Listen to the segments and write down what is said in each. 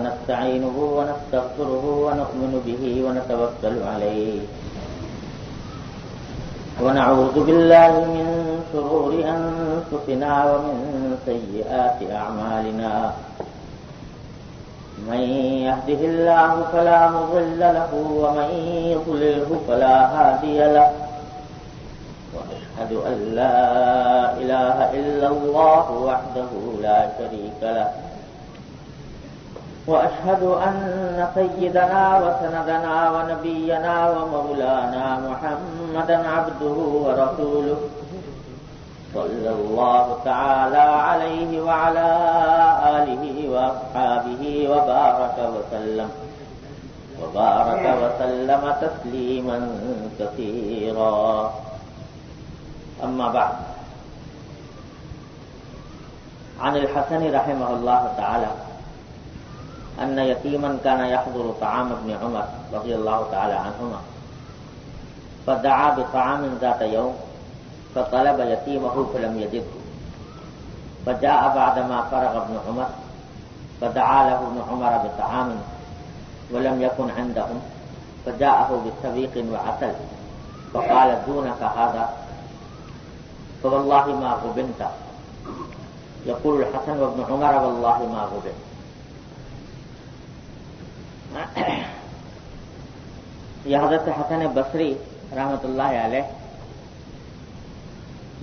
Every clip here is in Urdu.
ونستعينه ونستغفره ونؤمن به ونتوكل عليه ونعوذ بالله من شرور أنفسنا ومن سيئات أعمالنا من يهده الله فلا مضل له ومن يضلله فلا هادي له وأشهد أن لا إله إلا الله وحده لا شريك له وأشهد أن سيدنا وسندنا ونبينا ومولانا محمدا عبده ورسوله صلى الله تعالى عليه وعلى آله وأصحابه وبارك وسلم تسليما كثيرا. أما بعد، عن الحسن رحمه الله تعالى أن يتيما كان يحضر طعام ابن عمر رضي الله تعالى عنهما فدعا بطعام ذات يوم فطلب يتيمه فلم يجده فجاء بعدما فرغ ابن عمر فدعا له ابن عمر بطعام ولم يكن عندهم فجاءه بسبيق وعسل فقال دونك هذا فوالله ما غبنت. يقول الحسن وابن عمر والله ما غبنت. یہ حضرت حسن بصری رحمۃ اللہ علیہ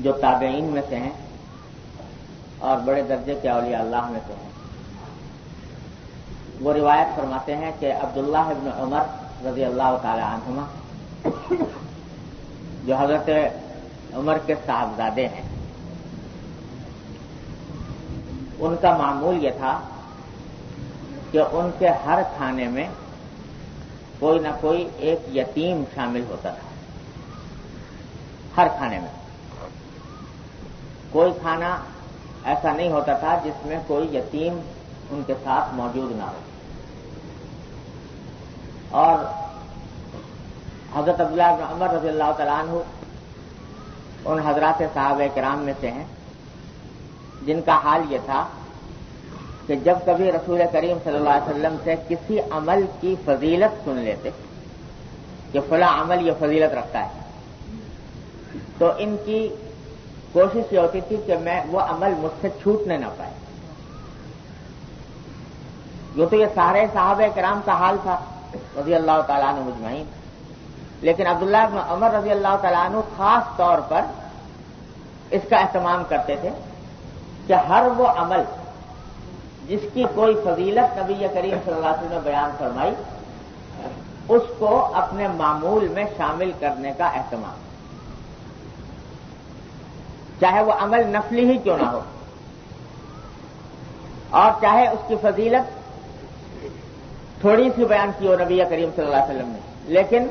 جو تابعین میں سے ہیں اور بڑے درجے کے اولیاء اللہ میں سے ہیں، وہ روایت فرماتے ہیں کہ عبداللہ ابن عمر رضی اللہ تعالی عنہما جو حضرت عمر کے صاحبزادے ہیں، ان کا معمول یہ تھا کہ ان کے ہر کھانے میں کوئی نہ کوئی ایک یتیم شامل ہوتا تھا. ہر کھانے میں کوئی کھانا ایسا نہیں ہوتا تھا جس میں کوئی یتیم ان کے ساتھ موجود نہ ہو. اور حضرت عبداللہ بن عمر رضی اللہ تعالیٰ عنہ ان حضرات صحابہ کرام میں سے ہیں جن کا حال یہ تھا کہ جب کبھی رسول کریم صلی اللہ علیہ وسلم سے کسی عمل کی فضیلت سن لیتے کہ فلاں عمل یہ فضیلت رکھتا ہے، تو ان کی کوشش یہ ہوتی تھی کہ میں وہ عمل مجھ سے چھوٹنے نہ پائے. جو تو یہ سارے صحابہ کرام کا حال تھا رضی اللہ تعالیٰ عنہ مجمعین، لیکن عبداللہ بن عمر رضی اللہ تعالیٰ عنہ خاص طور پر اس کا اہتمام کرتے تھے کہ ہر وہ عمل جس کی کوئی فضیلت نبی کریم صلی اللہ علیہ وسلم نے بیان فرمائی اس کو اپنے معمول میں شامل کرنے کا اہتمام، چاہے وہ عمل نفلی ہی کیوں نہ ہو اور چاہے اس کی فضیلت تھوڑی سی بیان کی ہو نبی کریم صلی اللہ علیہ وسلم نے، لیکن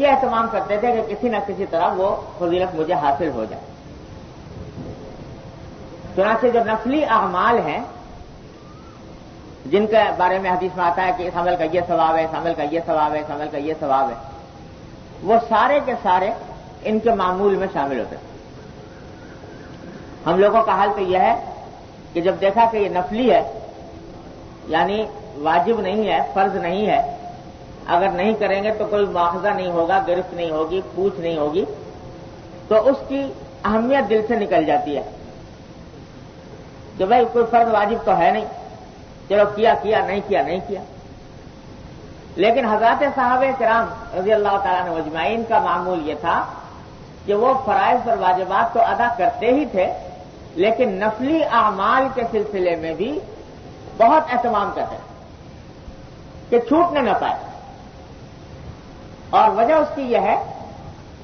یہ اہتمام کرتے تھے کہ کسی نہ کسی طرح وہ فضیلت مجھے حاصل ہو جائے. چنانچہ جو نفلی اعمال ہیں جن کے بارے میں حدیث میں آتا ہے کہ اس عمل کا یہ ثواب ہے، اس عمل کا یہ ثواب ہے، اس عمل کا یہ ثواب ہے، وہ سارے کے سارے ان کے معمول میں شامل ہوتے ہیں. ہم لوگوں کا حال تو یہ ہے کہ جب دیکھا کہ یہ نفلی ہے یعنی واجب نہیں ہے، فرض نہیں ہے، اگر نہیں کریں گے تو کوئی مواخذہ نہیں ہوگا، گرفت نہیں ہوگی، پوچھ نہیں ہوگی، تو اس کی اہمیت دل سے نکل جاتی ہے کہ بھائی کوئی فرض واجب تو ہے نہیں، چلو کیا نہیں کیا نہیں کیا. لیکن حضرات صحابہ کرام رضی اللہ تعالیٰ عنہ اجمعین کا معمول یہ تھا کہ وہ فرائض اور واجبات تو ادا کرتے ہی تھے لیکن نفلی اعمال کے سلسلے میں بھی بہت اہتمام کرتے کہ چھوٹنے نہ پائے. اور وجہ اس کی یہ ہے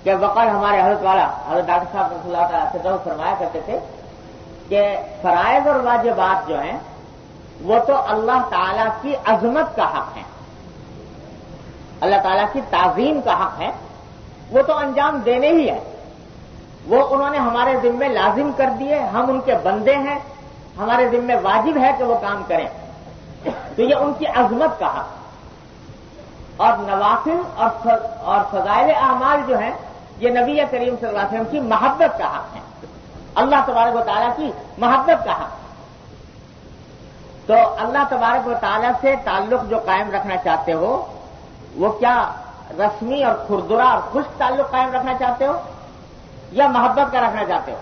کہ وقال ہمارے حضرت والا حضرت ڈاکٹر صاحب رسول اللہ تعالیٰ سے فرمایا کرتے تھے کہ فرائض اور واجبات جو ہیں وہ تو اللہ تعالیٰ کی عظمت کا حق ہے، اللہ تعالیٰ کی تعظیم کا حق ہے، وہ تو انجام دینے ہی ہے، وہ انہوں نے ہمارے ذمے لازم کر دیے، ہم ان کے بندے ہیں، ہمارے ذمے واجب ہے کہ وہ کام کریں، تو یہ ان کی عظمت کا حق. اور نوافل اور فضائل اعمال جو ہیں یہ نبی کریم صلی اللہ علیہ وسلم کی محبت کا حق ہے، اللہ تبارک و تعالیٰ کی محبت کا حق. تو اللہ تبارک و تعالیٰ سے تعلق جو قائم رکھنا چاہتے ہو وہ کیا رسمی اور کھردرا اور خشک تعلق قائم رکھنا چاہتے ہو یا محبت کا رکھنا چاہتے ہو؟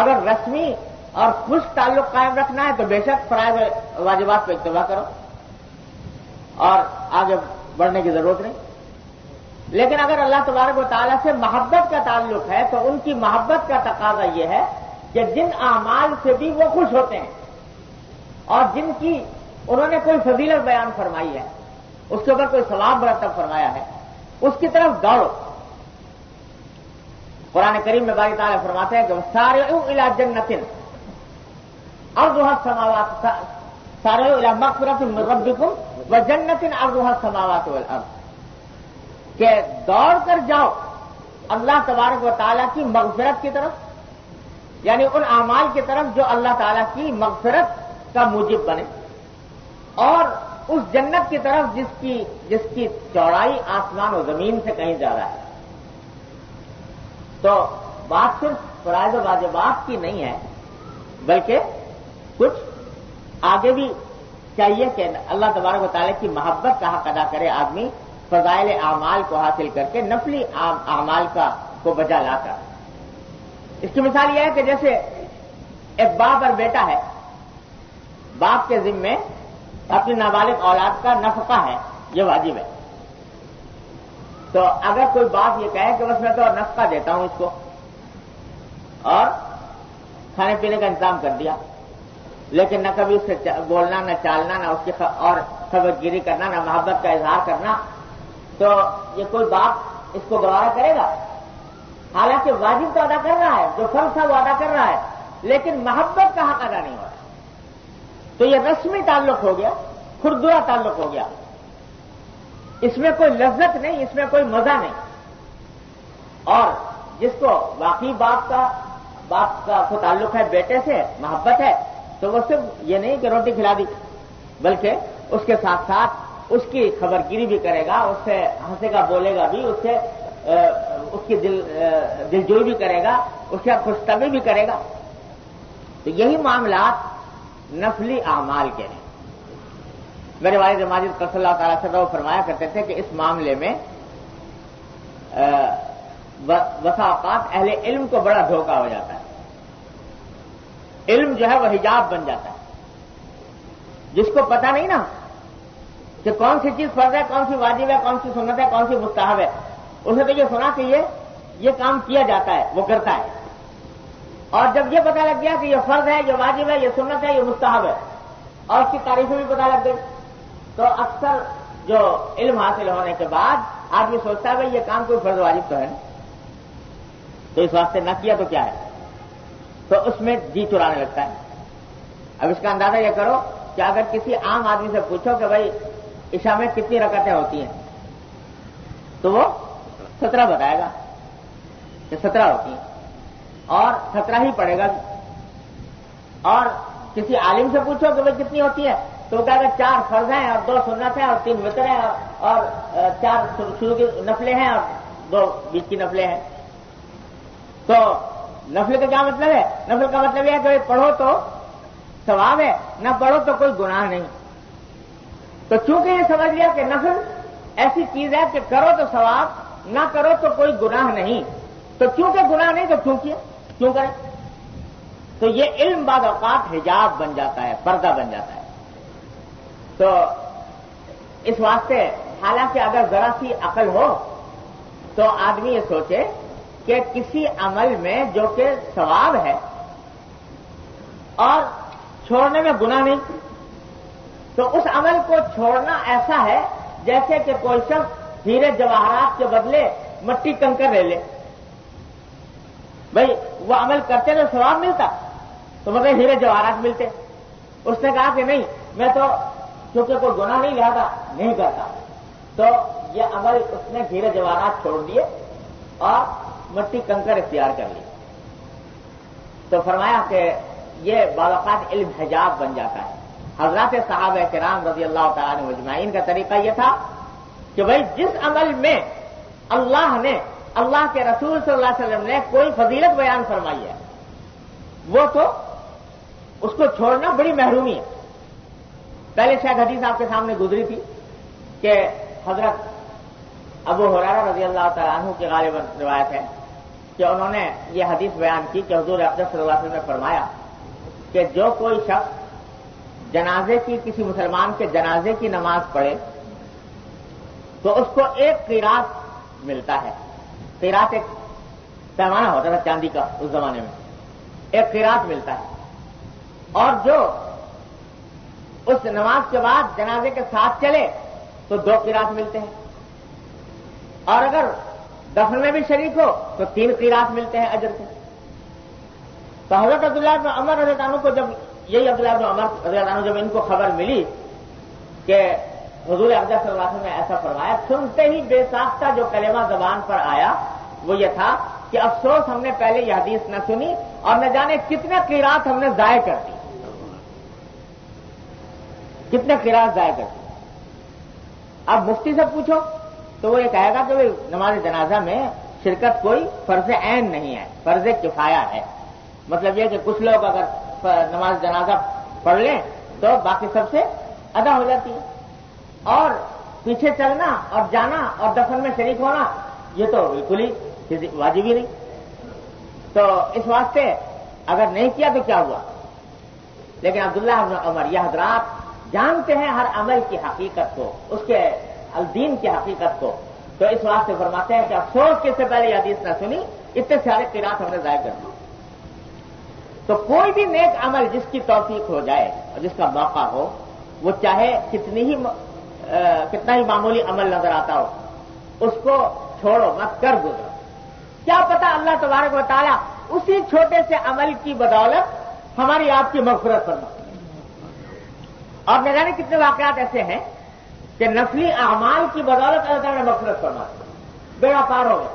اگر رسمی اور خشک تعلق قائم رکھنا ہے تو بے شک فرائض واجبات پہ اتباع کرو اور آگے بڑھنے کی ضرورت نہیں. لیکن اگر اللہ تبارک و تعالیٰ سے محبت کا تعلق ہے تو ان کی محبت کا تقاضا یہ ہے کہ جن اعمال سے بھی وہ خوش ہوتے ہیں اور جن کی انہوں نے کوئی فضیلت بیان فرمائی ہے، اس کے اوپر کوئی ثواب مرتب فرمایا ہے، اس کی طرف دوڑو. قرآن کریم میں باری تعالیٰ فرماتے ہیں کہ سارعوا الی جنۃ عرضها السماوات سارعوا الی مغفرۃ من ربکم وجنۃ عرضها السماوات والارض، کہ دوڑ کر جاؤ اللہ تبارک و تعالیٰ کی مغفرت کی طرف، یعنی ان اعمال کی طرف جو اللہ تعالیٰ کی مغفرت کا موجب بنے، اور اس جنت کی طرف جس کی چوڑائی آسمان و زمین سے کہیں زیادہ ہے. تو بات صرف فرائض و واجبات کی نہیں ہے، بلکہ کچھ آگے بھی چاہیے کہ اللہ تبارک و تعالیٰ کی محبت کا حق ادا کرے آدمی فضائل اعمال کو حاصل کر کے نفلی اعمال کو بجا لا کر. اس کی مثال یہ ہے کہ جیسے ایک باپ اور بیٹا ہے، باپ کے ذمے اپنی نابالغ اولاد کا نفقہ ہے، یہ واجب ہے. تو اگر کوئی باپ یہ کہے کہ بس میں تو نفقہ دیتا ہوں اس کو اور کھانے پینے کا انتظام کر دیا، لیکن نہ کبھی اس سے بولنا، نہ چالنا، نہ اس کی اور خبرگیری کرنا، نہ محبت کا اظہار کرنا، تو یہ کوئی باپ اس کو گوارا کرے گا؟ حالانکہ واجب تو ادا کر رہا ہے، جو فرض تھا وہ ادا کر رہا ہے، لیکن محبت کا حق ادا نہیں ہو رہا. تو یہ رسمی تعلق ہو گیا، کھردرا تعلق ہو گیا، اس میں کوئی لذت نہیں، اس میں کوئی مزہ نہیں. اور جس کو واقعی باپ کا کو تعلق ہے بیٹے سے، محبت ہے، تو وہ صرف یہ نہیں کہ روٹی کھلا دی، بلکہ اس کے ساتھ ساتھ اس کی خبرگیری بھی کرے گا، اس سے ہنسے گا، بولے گا بھی، اس کی دلجوئی بھی کرے گا، اس کے خوش طبعی بھی کرے گا. تو یہی معاملات نفلی اعمال کے ہیں. میرے والد ماجد قدس اللہ تعالیٰ سے وہ فرمایا کرتے تھے کہ اس معاملے میں بسا اوقات اہل علم کو بڑا دھوکہ ہو جاتا ہے. علم جو ہے وہ حجاب بن جاتا ہے. جس کو پتہ نہیں نا کہ کون سی چیز فرض ہے، کون سی واجب ہے، کون سی سنت ہے، کون سی مستحب ہے، اسے تو یہ سنا کہ یہ کام کیا جاتا ہے، وہ کرتا ہے. اور جب یہ پتہ لگ گیا کہ یہ فرض ہے، یہ واجب ہے، یہ سنت ہے، یہ مستحب ہے، اور اس کی تعریفیں بھی پتہ لگ گئی، تو اکثر جو علم حاصل ہونے کے بعد آدمی سوچتا ہے بھائی یہ کام کوئی فرض واجب تو ہے نا، تو اس واسطے نہ کیا تو کیا ہے، تو اس میں جی چرانے لگتا ہے. اب اس کا اندازہ یہ کرو کہ اگر کسی عام آدمی سے پوچھو کہ بھائی عشاء میں کتنی رکعتیں ہوتی ہیں، تو وہ 17 بتائے گا کہ 17 ہوتی ہیں، اور 17 ہی پڑھے گا. اور کسی عالم سے پوچھو کہ بھائی کتنی ہوتی ہے، تو وہ کہے گا 4 فرض ہیں اور 2 سنت ہیں اور 3 وتر ہیں اور 4 شروع کی نفلیں ہیں اور 2 بیچ کی نفلیں ہیں. تو نفل کا کیا مطلب ہے؟ نفل کا مطلب یہ ہے کہ پڑھو تو ثواب ہے، نہ پڑھو تو کوئی گناہ نہیں. تو چونکہ یہ سمجھ لیا کہ نفل ایسی چیز ہے کہ کرو تو ثواب، نہ کرو تو کوئی گناہ نہیں، تو چونکہ گناہ نہیں تو کیوں کریں؟ تو یہ علم بعض اوقات حجاب بن جاتا ہے، پردہ بن جاتا ہے. تو اس واسطے حالانکہ اگر ذرا سی عقل ہو تو آدمی یہ سوچے کہ کسی عمل میں جو کہ ثواب ہے اور چھوڑنے میں گناہ نہیں، تو اس عمل کو چھوڑنا ایسا ہے جیسے کہ کوئی شخص ہیرے جواہرات کے بدلے مٹی کنکر لے لے. بھائی وہ عمل کرتے تو ثواب ملتا، تو مطلب ہیرے جواہرات ملتے. اس نے کہا کہ نہیں، میں تو کیونکہ کوئی گناہ نہیں لہذا نہیں کرتا، تو یہ عمل اس نے ہیرے جواہرات چھوڑ دیے اور مٹی کنکر اختیار کر لی. تو فرمایا کہ یہ بعض اوقات علم حجاب بن جاتا ہے. حضرات صحابہ کرام رضی اللہ تعالیٰ عنہ اجمعین کا طریقہ یہ تھا کہ بھائی جس عمل میں اللہ کے رسول صلی اللہ علیہ وسلم نے کوئی فضیلت بیان فرمائی ہے، وہ تو اس کو چھوڑنا بڑی محرومی ہے. پہلے شاید حدیث آپ کے سامنے گزری تھی کہ حضرت ابو ہریرہ رضی اللہ تعالیٰ عنہ کی غالباً روایت ہے کہ انہوں نے یہ حدیث بیان کی کہ حضور اقدس صلی اللہ علیہ وسلم نے فرمایا کہ جو کوئی شخص جنازے کی کسی مسلمان کے جنازے کی نماز پڑھے تو اس کو ایک قیراط ملتا ہے. قیراط ایک پیمانہ ہوتا تھا چاندی کا اس زمانے میں, ایک قیراط ملتا ہے. اور جو اس نماز کے بعد جنازے کے ساتھ چلے تو 2 قیراط ملتے ہیں, اور اگر دفن میں بھی شریک ہو تو 3 قیراط ملتے ہیں اجر کے. تو حضرت عبداللہ بن عمر رضی اللہ عنہ کو جب عبداللہ بن عمر رضی اللہ عنہ جب ان کو خبر ملی کہ حضور اقدس صلی اللہ علیہ وسلم نے ایسا فرمایا, سنتے ہی بے ساختہ جو کلمہ زبان پر آیا وہ یہ تھا کہ افسوس ہم نے پہلے یہ حدیث نہ سنی اور نہ جانے کتنے قیراط ہم نے ضائع کر دی, کتنے قیراط ضائع کر دی. اب مفتی سے پوچھو تو وہ یہ کہے گا کہ نماز جنازہ میں شرکت کوئی فرض عین نہیں ہے, فرض کفایہ ہے. مطلب یہ کہ کچھ لوگ اگر نماز جنازہ پڑھ لیں تو باقی سب سے ادا ہو جاتی ہے, اور پیچھے چلنا اور جانا اور دفن میں شریک ہونا یہ تو بالکل ہی واجب ہی نہیں. تو اس واسطے اگر نہیں کیا تو کیا ہوا. لیکن عبداللہ بن عمر یہ حضرات جانتے ہیں ہر عمل کی حقیقت کو, اس کے الدین کی حقیقت کو, تو اس واسطے فرماتے ہیں کہ افسوس کہ اس سے پہلے یہ حدیث نہ سنی, اتنے سارے قیراط ہم نے ضائع کر دی. تو کوئی بھی نیک عمل جس کی توفیق ہو جائے اور جس کا موقع ہو, وہ چاہے کتنا ہی معمولی عمل نظر آتا ہو, اس کو چھوڑو مت, کر گزرو. کیا پتا اللہ تبارک و تعالیٰ اسی چھوٹے سے عمل کی بدولت ہماری آپ کی مغفرت فرمائے. اور نہ جانے کتنے واقعات ایسے ہیں کہ نفلی اعمال کی بدولت اللہ تعالیٰ نے مغفرت فرمائی, بیڑا پار ہو گیا.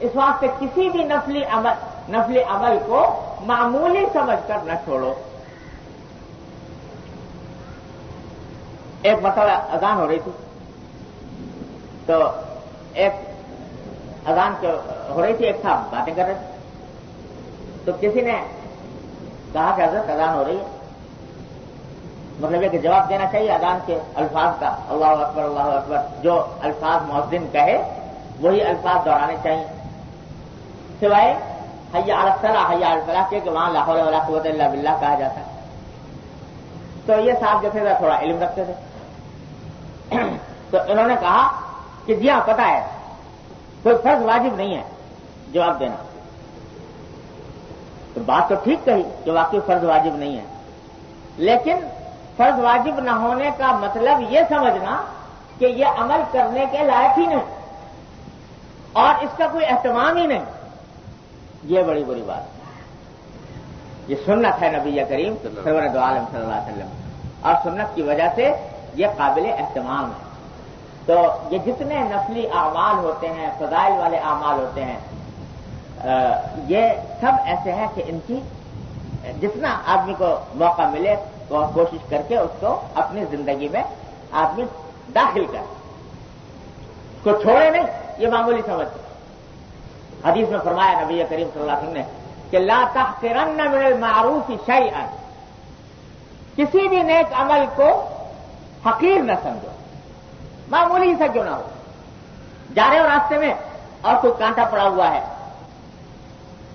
اس واسطے کسی بھی نفلی عمل کو معمولی سمجھ کر نہ چھوڑو. ایک مرتبہ اذان ہو رہی تھی تو ایک اذان ہو رہی تھی, ایک تھا باتیں کر رہے تھے, تو کسی نے کہا کہ حضرت اذان ہو رہی ہے. مطلب یہ کہ جواب دینا چاہیے اذان کے الفاظ کا, اللہ اکبر اللہ اکبر, جو الفاظ مؤذن کہے وہی الفاظ دہرانے چاہیے, سوائے حی علی الصلاۃ حی علی الفلاح کہ وہاں لا حول ولا قوت الا باللہ کہا جاتا ہے. تو یہ صاحب جو تھے تھوڑا علم رکھتے تھے, تو انہوں نے کہا کہ جی ہاں پتہ ہے, کوئی فرض واجب نہیں ہے جواب دینا. تو بات تو ٹھیک کہی کہ واقعی فرض واجب نہیں ہے, لیکن فرض واجب نہ ہونے کا مطلب یہ سمجھنا کہ یہ عمل کرنے کے لائق ہی نہیں اور اس کا کوئی اہتمام ہی نہیں, یہ بڑی بڑی بات ہے. یہ سنت ہے نبی کریم سرور دو عالم صلی اللہ علیہ وسلم, اور سنت کی وجہ سے یہ قابل اہتمام ہے. تو یہ جتنے نفلی اعمال ہوتے ہیں, فضائل والے اعمال ہوتے ہیں, یہ سب ایسے ہیں کہ ان کی جتنا آدمی کو موقع ملے تو کوشش کر کے اس کو اپنی زندگی میں آدمی داخل کرے, اس کو چھوڑے نہیں. یہ معمولی سمجھتے. حدیث میں فرمایا نبی کریم صلی اللہ علیہ وسلم نے کہ لا تحقرن من المعروف شیئا, کسی بھی نیک عمل کو حقیر نہ سمجھو, معمولی ہی سا کیوں نہ ہو. جا رہے ہو راستے میں اور کوئی کانٹا پڑا ہوا ہے,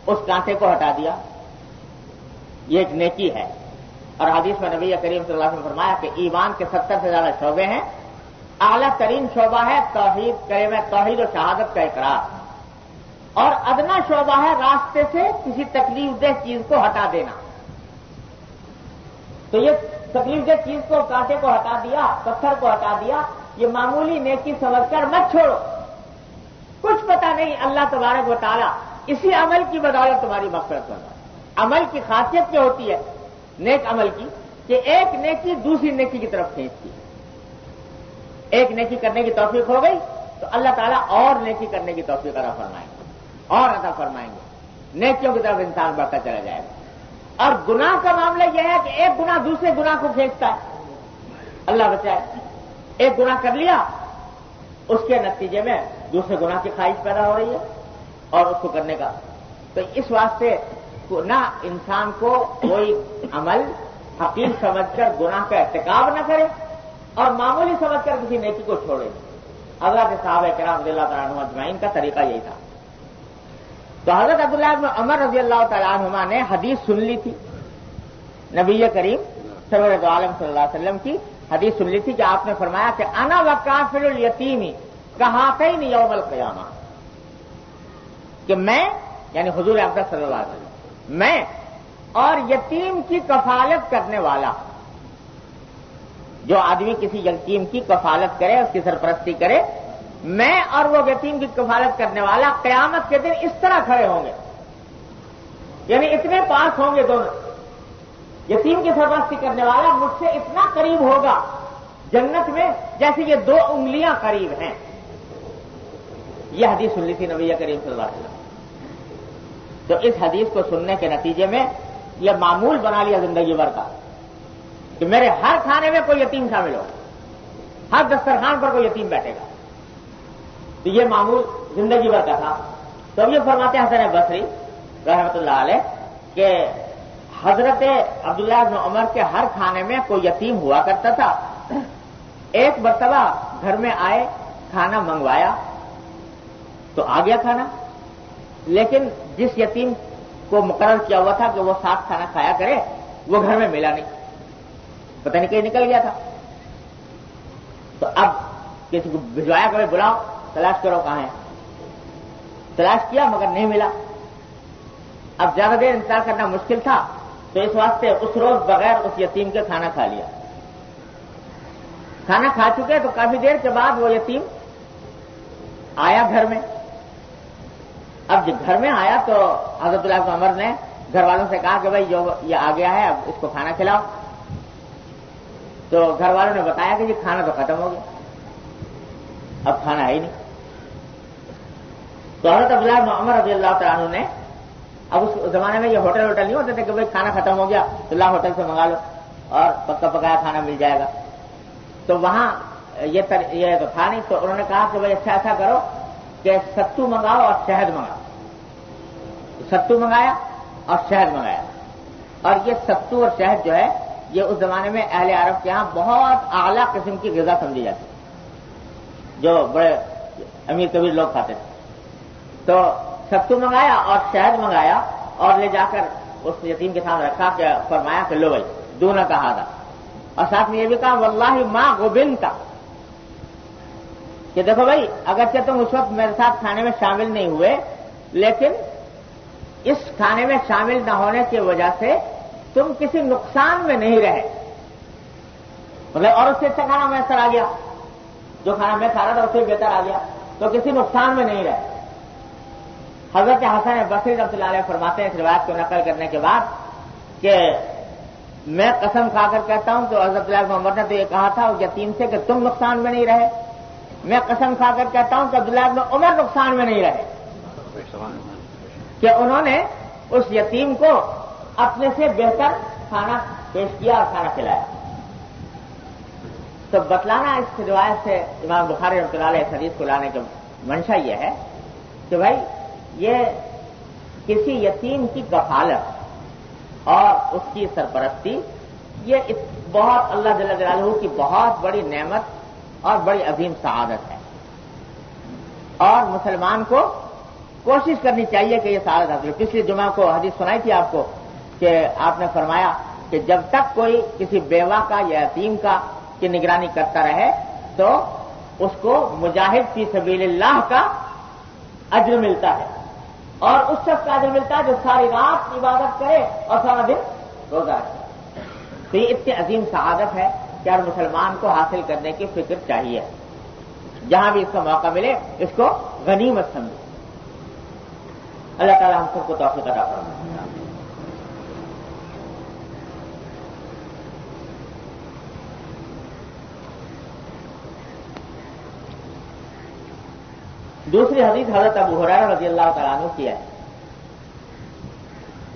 اس کانٹے کو ہٹا دیا, یہ ایک نیکی ہے. اور حدیث میں نبی کریم صلی اللہ علیہ وسلم فرمایا کہ ایمان کے 70 سے زیادہ شعبے ہیں, اعلیٰ ترین شعبہ ہے توحید, کلمہ توحید و شہادت کا اقرار, اور ادنا شعبہ ہے راستے سے کسی تکلیف دہ چیز کو ہٹا دینا. تو یہ تکلیف دہ چیز کو, کانٹے کو ہٹا دیا, پتھر کو ہٹا دیا, یہ معمولی نیکی سمجھ کر مت چھوڑو. کچھ پتہ نہیں اللہ تبارک و تعالیٰ اسی عمل کی بدولت تمہاری مغفرت کرنا. عمل کی خاصیت کیا ہوتی ہے نیک عمل کی کہ ایک نیکی دوسری نیکی کی طرف کھینچتی ہے. ایک نیکی کرنے کی توفیق ہو گئی تو اللہ تعالیٰ اور نیکی کرنے کی توفیق عطا فرمائیں گے, اور عطا فرمائیں گے. نیکیوں کی طرف انسان بڑھتا چلا جائے گا. اور گناہ کا معاملہ یہ ہے کہ ایک گناہ دوسرے گناہ کو کھینچتا ہے. اللہ بچائے, ایک گناہ کر لیا, اس کے نتیجے میں دوسرے گناہ کی خواہش پیدا ہو رہی ہے اور اس کو کرنے کا. تو اس واسطے نہ انسان کو کوئی عمل حقیر سمجھ کر گناہ کا ارتکاب نہ کرے اور معمولی سمجھ کر کسی نیکی کو چھوڑے. اللہ کے صحابہ کرام رضی اللہ تعالیٰ عنہ اجمعین کا طریقہ یہی تھا. تو حضرت عبداللہ بن عمر رضی اللہ تعالیٰ عنہما نے حدیث سن لی تھی, نبی کریم سرور دو عالم صلی اللہ علیہ وسلم کی حدیث سن لی تھی کہ آپ نے فرمایا کہ انا وکافل الیتیم کہاتین یوم القیامہ, کہ میں یعنی حضور اقدس صلی اللہ علیہ وسلم, میں اور یتیم کی کفالت کرنے والا, جو آدمی کسی یتیم کی کفالت کرے, اس کی سرپرستی کرے, میں اور وہ یتیم کی کفالت کرنے والا قیامت کے دن اس طرح کھڑے ہوں گے, یعنی اتنے پاس ہوں گے دونوں. یتیم کی سرپرستی کرنے والا مجھ سے اتنا قریب ہوگا جنت میں جیسے یہ 2 انگلیاں قریب ہیں. یہ حدیث سن لی تھی نبی کریم صلی اللہ علیہ وسلم. تو اس حدیث کو سننے کے نتیجے میں یہ معمول بنا لیا زندگی بھر کا کہ میرے ہر کھانے میں کوئی یتیم شامل ہو, ہر دسترخوان پر کوئی یتیم بیٹھے گا. تو یہ معمول زندگی بھر کا تھا. تو اب یہ فرماتے ہیں حسن بصری رحمۃ اللہ علیہ کہ حضرت عبداللہ بن عمر کے ہر کھانے میں کوئی یتیم ہوا کرتا تھا. ایک مرتبہ گھر میں آئے, کھانا منگوایا تو آ گیا کھانا, لیکن جس یتیم کو مقرر کیا ہوا تھا کہ وہ ساتھ کھانا کھایا کرے وہ گھر میں ملا نہیں, پتہ نہیں کہیں نکل گیا تھا. تو اب کسی کو بھجوایا کہ بلاؤ, تلاش کرو کہاں ہے. تلاش کیا مگر نہیں ملا. اب زیادہ دیر انتظار کرنا مشکل تھا, تو اس واسطے اس روز بغیر اس یتیم کے کھانا کھا لیا. کھانا کھا چکے تو کافی دیر کے بعد وہ یتیم آیا گھر میں. اب جب گھر میں آیا تو حضرت اللہ بن عمر نے گھر والوں سے کہا کہ بھائی جو یہ آ گیا ہے اب اس کو کھانا کھلاؤ. تو گھر والوں نے بتایا کہ یہ کھانا تو ختم ہو گیا, اب کھانا ہے ہی نہیں. تو حضرت عبداللہ بن عمر رضی اللہ تعالیٰ عنہ نے, اب اس زمانے میں یہ ہوٹل نہیں ہوتے تھے کہ بھائی کھانا ختم ہو گیا تو لا ہوٹل سے منگا لو اور پکا پکایا کھانا مل جائے گا. تو وہاں یہ تو تھا نہیں. تو انہوں نے کہا کہ بھائی اچھا ایسا کرو کہ ستو منگاؤ اور شہد منگاؤ. ستو منگایا اور شہد منگایا. اور یہ ستو اور شہد جو ہے یہ اس زمانے میں اہل عرب کے ہاں بہت اعلیٰ قسم کی غذا سمجھی جاتی, جو بڑے امیر کبیر لوگ کھاتے تھے. تو ستو منگایا اور شہد منگایا اور لے جا کر اس یتیم کے سامنے رکھا کہ فرمایا کہ لو بھائی دونوں کہا تھا. اور ساتھ میں یہ بھی کہا واللہ ما غبنتا, کہ دیکھو بھائی اگرچہ تم اس وقت میرے ساتھ کھانے میں شامل نہیں ہوئے, لیکن اس کھانے میں شامل نہ ہونے کی وجہ سے تم کسی نقصان میں نہیں رہے. مطلب اور اس سے اچھا کھانا میسر آ گیا, جو کھانا میں کھا رہا تھا اس سے بہتر آ گیا, تو کسی نقصان میں نہیں رہے. حضرت حسن بصری رحمۃ اللہ علیہ فرماتے ہیں اس روایت کو نقل کرنے کے بعد کہ میں قسم کھا کر کہتا ہوں کہ حضرت عبداللہ بن عمر نے تو یہ کہا تھا اس یتیم سے کہ تم نقصان میں نہیں رہے. میں قسم کھا کر کہتا ہوں کہ عبداللہ بن عمر نقصان میں نہیں رہے, کہ انہوں نے اس یتیم کو اپنے سے بہتر کھانا پیش کیا اور کھانا کھلایا. تو بتلانا اس روایت سے امام بخاری رحمۃ اللہ علیہ اس حدیث کو لانے کی منشا یہ ہے کہ بھائی یہ کسی یتیم کی کفالت اور اس کی سرپرستی یہ بہت اللہ جل جلالہ کی بہت بڑی نعمت اور بڑی عظیم سعادت ہے. اور مسلمان کو کوشش کرنی چاہیے کہ یہ سعادت حاصل. پچھلی جمعہ کو حدیث سنائی تھی آپ کو کہ آپ نے فرمایا کہ جب تک کوئی کسی بیوہ کا یا یتیم کا کی نگرانی کرتا رہے تو اس کو مجاہد فی سبیل اللہ کا اجر ملتا ہے, اور اس شخص کا اجر ملتا ہے جو ساری رات عبادت کرے اور سارا دن روزہ رکھے. تو یہ اتنی عظیم سعادت ہے کہ ہر مسلمان کو حاصل کرنے کی فکر چاہیے. جہاں بھی اس کا موقع ملے اس کو غنیمت سمجھے. اللہ تعالیٰ ہم سب کو توفیق عطا فرمائے. دوسری حدیث حضرت ابو ہریرہ رضی اللہ تعالیٰ عنہ کی ہے.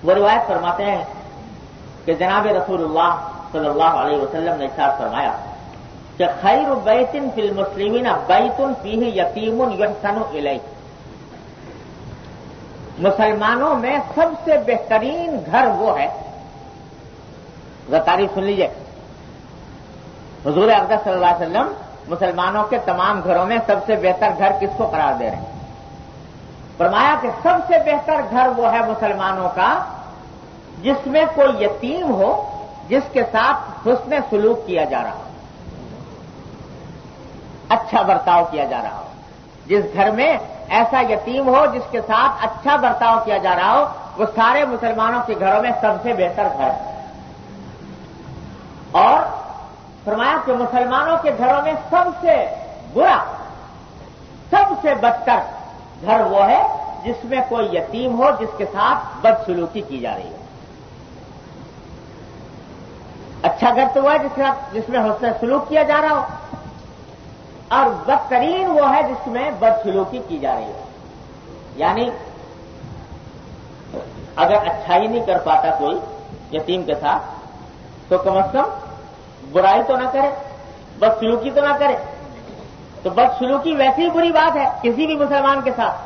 وہ روایت فرماتے ہیں کہ جناب رسول اللہ صلی اللہ علیہ وسلم نے ارشاد فرمایا کہ خیر بیت فی المسلمین بیت فیہ یتیم یحسن الیہ. مسلمانوں میں سب سے بہترین گھر وہ ہے، ذرا تعریف سن لیجئے، حضور اقدس صلی اللہ علیہ وسلم مسلمانوں کے تمام گھروں میں سب سے بہتر گھر کس کو قرار دے رہے ہیں؟ فرمایا کہ سب سے بہتر گھر وہ ہے مسلمانوں کا جس میں کوئی یتیم ہو، جس کے ساتھ حسن سلوک کیا جا رہا ہو، اچھا برتاؤ کیا جا رہا ہو۔ جس گھر میں ایسا یتیم ہو جس کے ساتھ اچھا برتاؤ کیا جا رہا ہو، وہ سارے مسلمانوں کے گھروں میں سب سے بہتر گھر ہے۔ اور فرمایا کہ مسلمانوں کے گھروں میں سب سے برا، سب سے بدتر گھر وہ ہے جس میں کوئی یتیم ہو جس کے ساتھ بدسلوکی کی جا رہی ہے۔ اچھا گھر تو وہ ہے جس میں حسن سلوک کیا جا رہا ہو، اور بدترین وہ ہے جس میں بدسلوکی کی جا رہی ہے۔ یعنی اگر اچھائی نہیں کر پاتا کوئی یتیم کے ساتھ تو کم از کم برائی تو نہ کرے، بدسلوکی تو نہ کرے۔ تو بدسلوکی ویسی ہی بری بات ہے کسی بھی مسلمان کے ساتھ،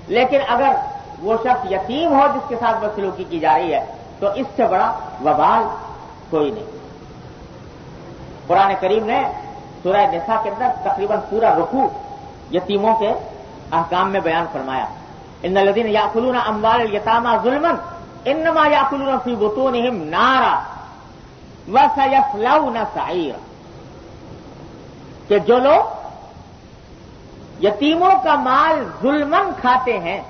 لیکن اگر وہ شخص یتیم ہو جس کے ساتھ بدسلوکی کی جا رہی ہے تو اس سے بڑا وبال کوئی نہیں۔ قرآن کریم نے سورہ نساء کے اندر تقریباً پورا رکوع یتیموں کے احکام میں بیان فرمایا۔ ان الذین یاکلون اموال الیتامی ظلما انما یاکلون فی بطونہم نارا وسیصلون سعیرا، کہ جو لوگ یتیموں کا مال ظلمن کھاتے ہیں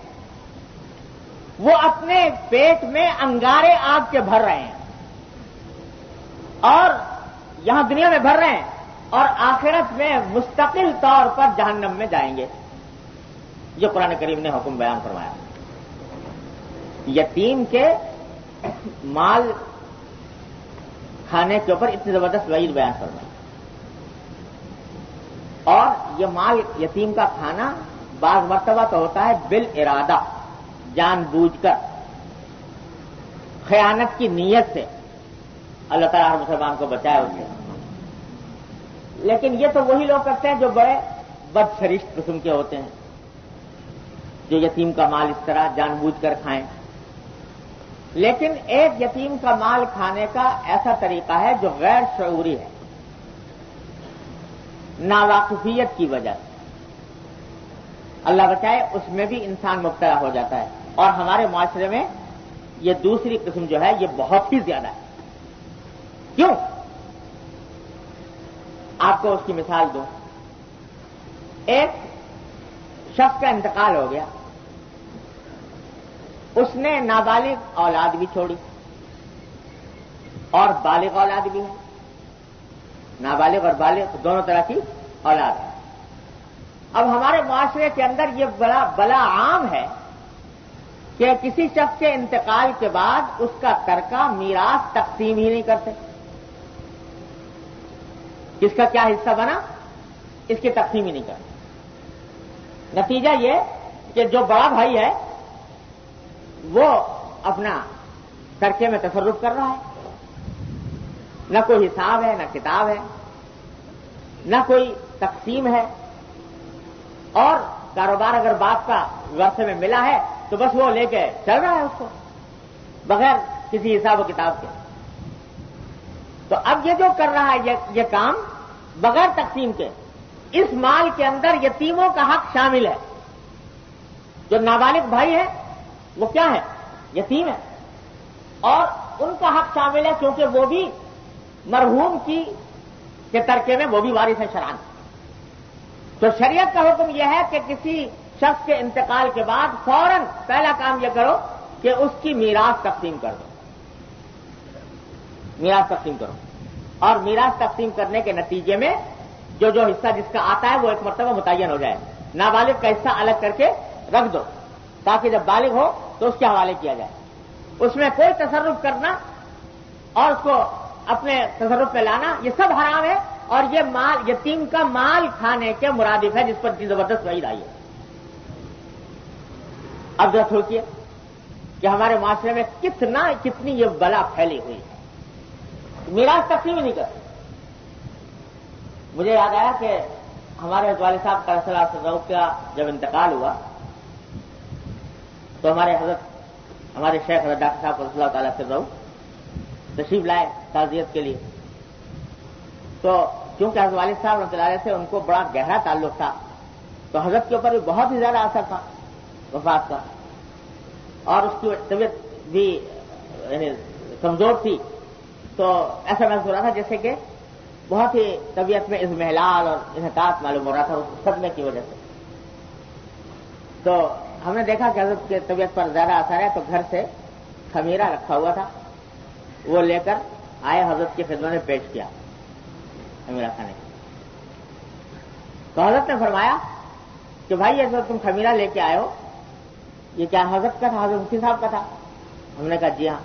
وہ اپنے پیٹ میں انگارے آگ کے بھر رہے ہیں، اور یہاں دنیا میں بھر رہے ہیں اور آخرت میں مستقل طور پر جہنم میں جائیں گے۔ یہ قرآن کریم نے حکم بیان فرمایا۔ یتیم کے مال کھانے کے اوپر اتنی زبردست وعید بیان فرمائی، اور یہ مال یتیم کا کھانا بعض مرتبہ تو ہوتا ہے بالارادہ، جان بوجھ کر، خیانت کی نیت سے۔ اللہ تعالیٰ ہر مسلمان کو بچائے اس سے۔ لیکن یہ تو وہی لوگ کرتے ہیں جو بڑے بدسرشت قسم کے ہوتے ہیں، جو یتیم کا مال اس طرح جان بوجھ کر کھائیں۔ لیکن ایک یتیم کا مال کھانے کا ایسا طریقہ ہے جو غیر شعوری ہے، ناواقفیت کی وجہ سے، اللہ بچائے اس میں بھی انسان مبتلا ہو جاتا ہے۔ اور ہمارے معاشرے میں یہ دوسری قسم جو ہے یہ بہت ہی زیادہ ہے۔ کیوں؟ آپ کو اس کی مثال دوں۔ ایک شخص کا انتقال ہو گیا، اس نے نابالغ اولاد بھی چھوڑی اور بالغ اولاد بھی ہے، نابالغ اور بالغ دونوں طرح کی اولاد ہے۔ اب ہمارے معاشرے کے اندر یہ بڑا بلا عام ہے کہ کسی شخص کے انتقال کے بعد اس کا ترکہ میراث تقسیم ہی نہیں کرتے۔ کس کا کیا حصہ بنا اس کی تقسیم ہی نہیں کرتے۔ نتیجہ یہ کہ جو بڑا بھائی ہے وہ اپنا ترکے میں تصرف کر رہا ہے، نہ کوئی حساب ہے، نہ کتاب ہے، نہ کوئی تقسیم ہے، اور کاروبار اگر باپ کا ورثے میں ملا ہے تو بس وہ لے کے چل رہا ہے اس کو بغیر کسی حساب و کتاب کے۔ تو اب یہ جو کر رہا ہے یہ کام بغیر تقسیم کے، اس مال کے اندر یتیموں کا حق شامل ہے۔ جو نابالغ بھائی ہے وہ کیا ہے؟ یتیم ہے، اور ان کا حق شامل ہے کیونکہ وہ بھی مرحوم کے ترکے میں وہ بھی وارث ہے شرعاً۔ تو شریعت کا حکم یہ ہے کہ کسی شخص کے انتقال کے بعد فوراً پہلا کام یہ کرو کہ اس کی میراث تقسیم کر دو، میراث تقسیم کرو، اور میراث تقسیم کرنے کے نتیجے میں جو جو حصہ جس کا آتا ہے وہ ایک مرتبہ متعین ہو جائے۔ نابالغ کا حصہ الگ کر کے رکھ دو تاکہ جب بالغ ہو تو اس کے حوالے کیا جائے۔ اس میں کوئی تصرف کرنا اور اس کو اپنے تصرف پہ لانا یہ سب حرام ہے، اور یہ مال یتیم کا مال کھانے کے مرادف ہے جس پر زبردست وعید آئی ہے۔ اب ذرا سوچیے کہ ہمارے معاشرے میں کتنی یہ بلا پھیلی ہوئی ہے، میراث تقسیم ہی نہیں کرتے۔ مجھے یاد آیا کہ ہمارے والد صاحب کا جب انتقال ہوا تو ہمارے شیخ حضرت ڈاکٹر صاحب رضی اللہ تعالیٰ سے رہو تشریف لائے تعزیت کے لیے. تو کیونکہ حضرت والد صاحب رحمۃ اللہ علیہ سے ان کو بڑا گہرا تعلق تھا تو حضرت کے اوپر بھی بہت ہی زیادہ اثر تھا وفات کا, اور اس کی طبیعت بھی یعنی کمزور تھی. تو ایسا محسوس ہو رہا تھا جیسے کہ بہت ہی طبیعت میں اضمحلال اور انحطاط معلوم ہو رہا تھا اس صدمے کی وجہ سے. تو ہم نے دیکھا کہ حضرت کی طبیعت پر زیادہ اثر ہے تو گھر سے خمیرہ رکھا ہوا تھا, وہ لے کر آئے, حضرت کی خدمت میں پیش کیا خمیرہ کھانے. تو حضرت نے فرمایا کہ بھائی یہ جو تم خمیرہ لے کے آئے ہو یہ کیا حضرت کا تھا, حضرت مفتی صاحب کا تھا؟ ہم نے کہا جی ہاں.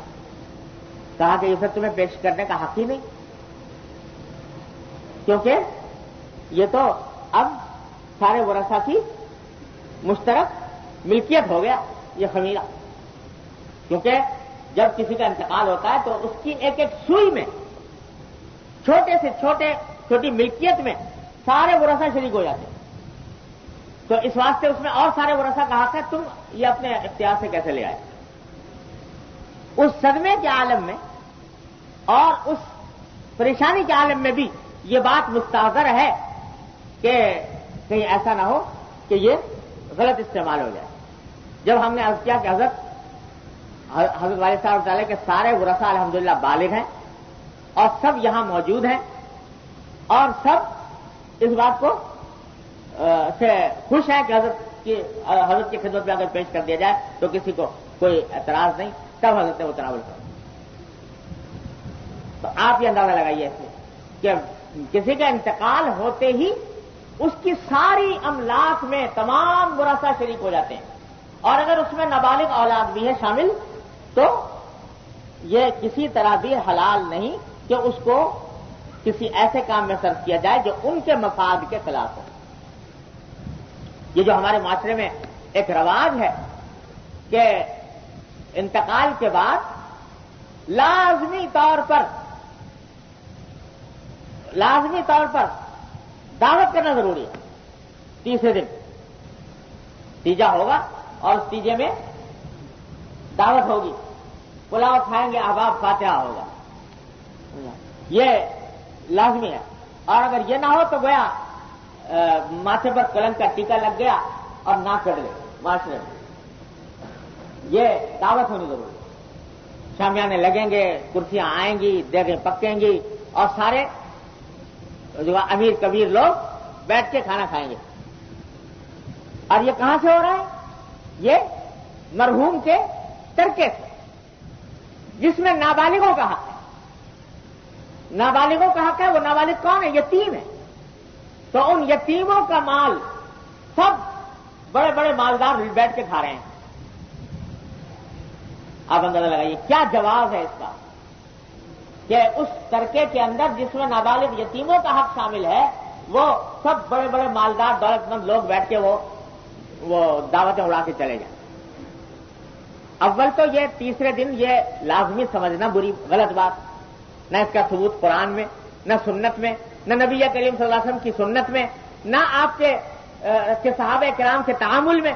کہا کہ یہ سب تمہیں پیش کرنے کا حق ہی نہیں, کیونکہ یہ تو اب سارے ورثہ کی مشترک ملکیت ہو گیا یہ خمیرہ. کیونکہ جب کسی کا انتقال ہوتا ہے تو اس کی ایک ایک سوئی میں چھوٹے سے چھوٹی ملکیت میں سارے ورثہ شریک ہو جاتے ہیں. تو اس واسطے اس میں اور سارے ورثہ کا حق ہے, تم یہ اپنے اختیار سے کیسے لے آئے؟ اس صدمے کے عالم میں اور اس پریشانی کے عالم میں بھی یہ بات مستحضر ہے کہ کہیں ایسا نہ ہو کہ یہ غلط استعمال ہو جائے. جب ہم نے عرض کیا کہ حضرت والد صاحب تعالیٰ کے سارے ورثہ الحمدللہ بالغ ہیں اور سب یہاں موجود ہیں اور سب اس بات کو سے خوش ہیں کہ حضرت کی خدمت میں اگر پیش کر دیا جائے تو کسی کو کوئی اعتراض نہیں, تب حضرت نے وہ تناول کر. تو آپ یہ اندازہ لگائیے کہ کسی کا انتقال ہوتے ہی اس کی ساری املاک میں تمام ورثہ شریک ہو جاتے ہیں, اور اگر اس میں نابالغ اولاد بھی ہے شامل تو یہ کسی طرح بھی حلال نہیں کہ اس کو کسی ایسے کام میں صرف کیا جائے جو ان کے مفاد کے خلاف ہو. یہ جو ہمارے معاشرے میں ایک رواج ہے کہ انتقال کے بعد لازمی طور پر دعوت کرنا ضروری ہے. تیسرے دن تیجا ہوگا اور اس تیجے میں دعوت ہوگی, پلاؤ کھائیں گے, احباب فاتحہ ہوگا, یہ لازمی ہے. اور اگر یہ نہ ہو تو گویا ماتھے پر کلنک کا ٹیکا لگ گیا اور نہ کر گئے معاشرے میں. یہ دعوت ہونی ضروری ہے. شامیانے لگیں گے, کرسیاں آئیں گی, دیگیں پکیں گی اور سارے جو امیر کبیر لوگ بیٹھ کے کھانا کھائیں گے. اور یہ کہاں سے ہو رہا ہے؟ یہ مرحوم کے ترکے سے, جس میں نابالغوں کا حق ہے. نابالغوں کا حق ہے. وہ نابالغ کون ہے؟ یتیم ہے. تو ان یتیموں کا مال سب بڑے بڑے مالدار بیٹھ کے کھا رہے ہیں. آپ اندازہ لگائیے کیا جواز ہے اس کا کہ اس ترکے کے اندر جس میں نابالغ یتیموں کا حق شامل ہے وہ سب بڑے بڑے مالدار دولت مند لوگ بیٹھ کے وہ دعوتیں اڑا کے چلے جائیں. اول تو یہ تیسرے دن یہ لازمی سمجھنا غلط بات. نہ اس کا ثبوت قرآن میں, نہ سنت میں, نہ نبی کریم صلی اللہ علیہ وسلم کی سنت میں, نہ آپ کے صحابہ کرام کے تعامل میں.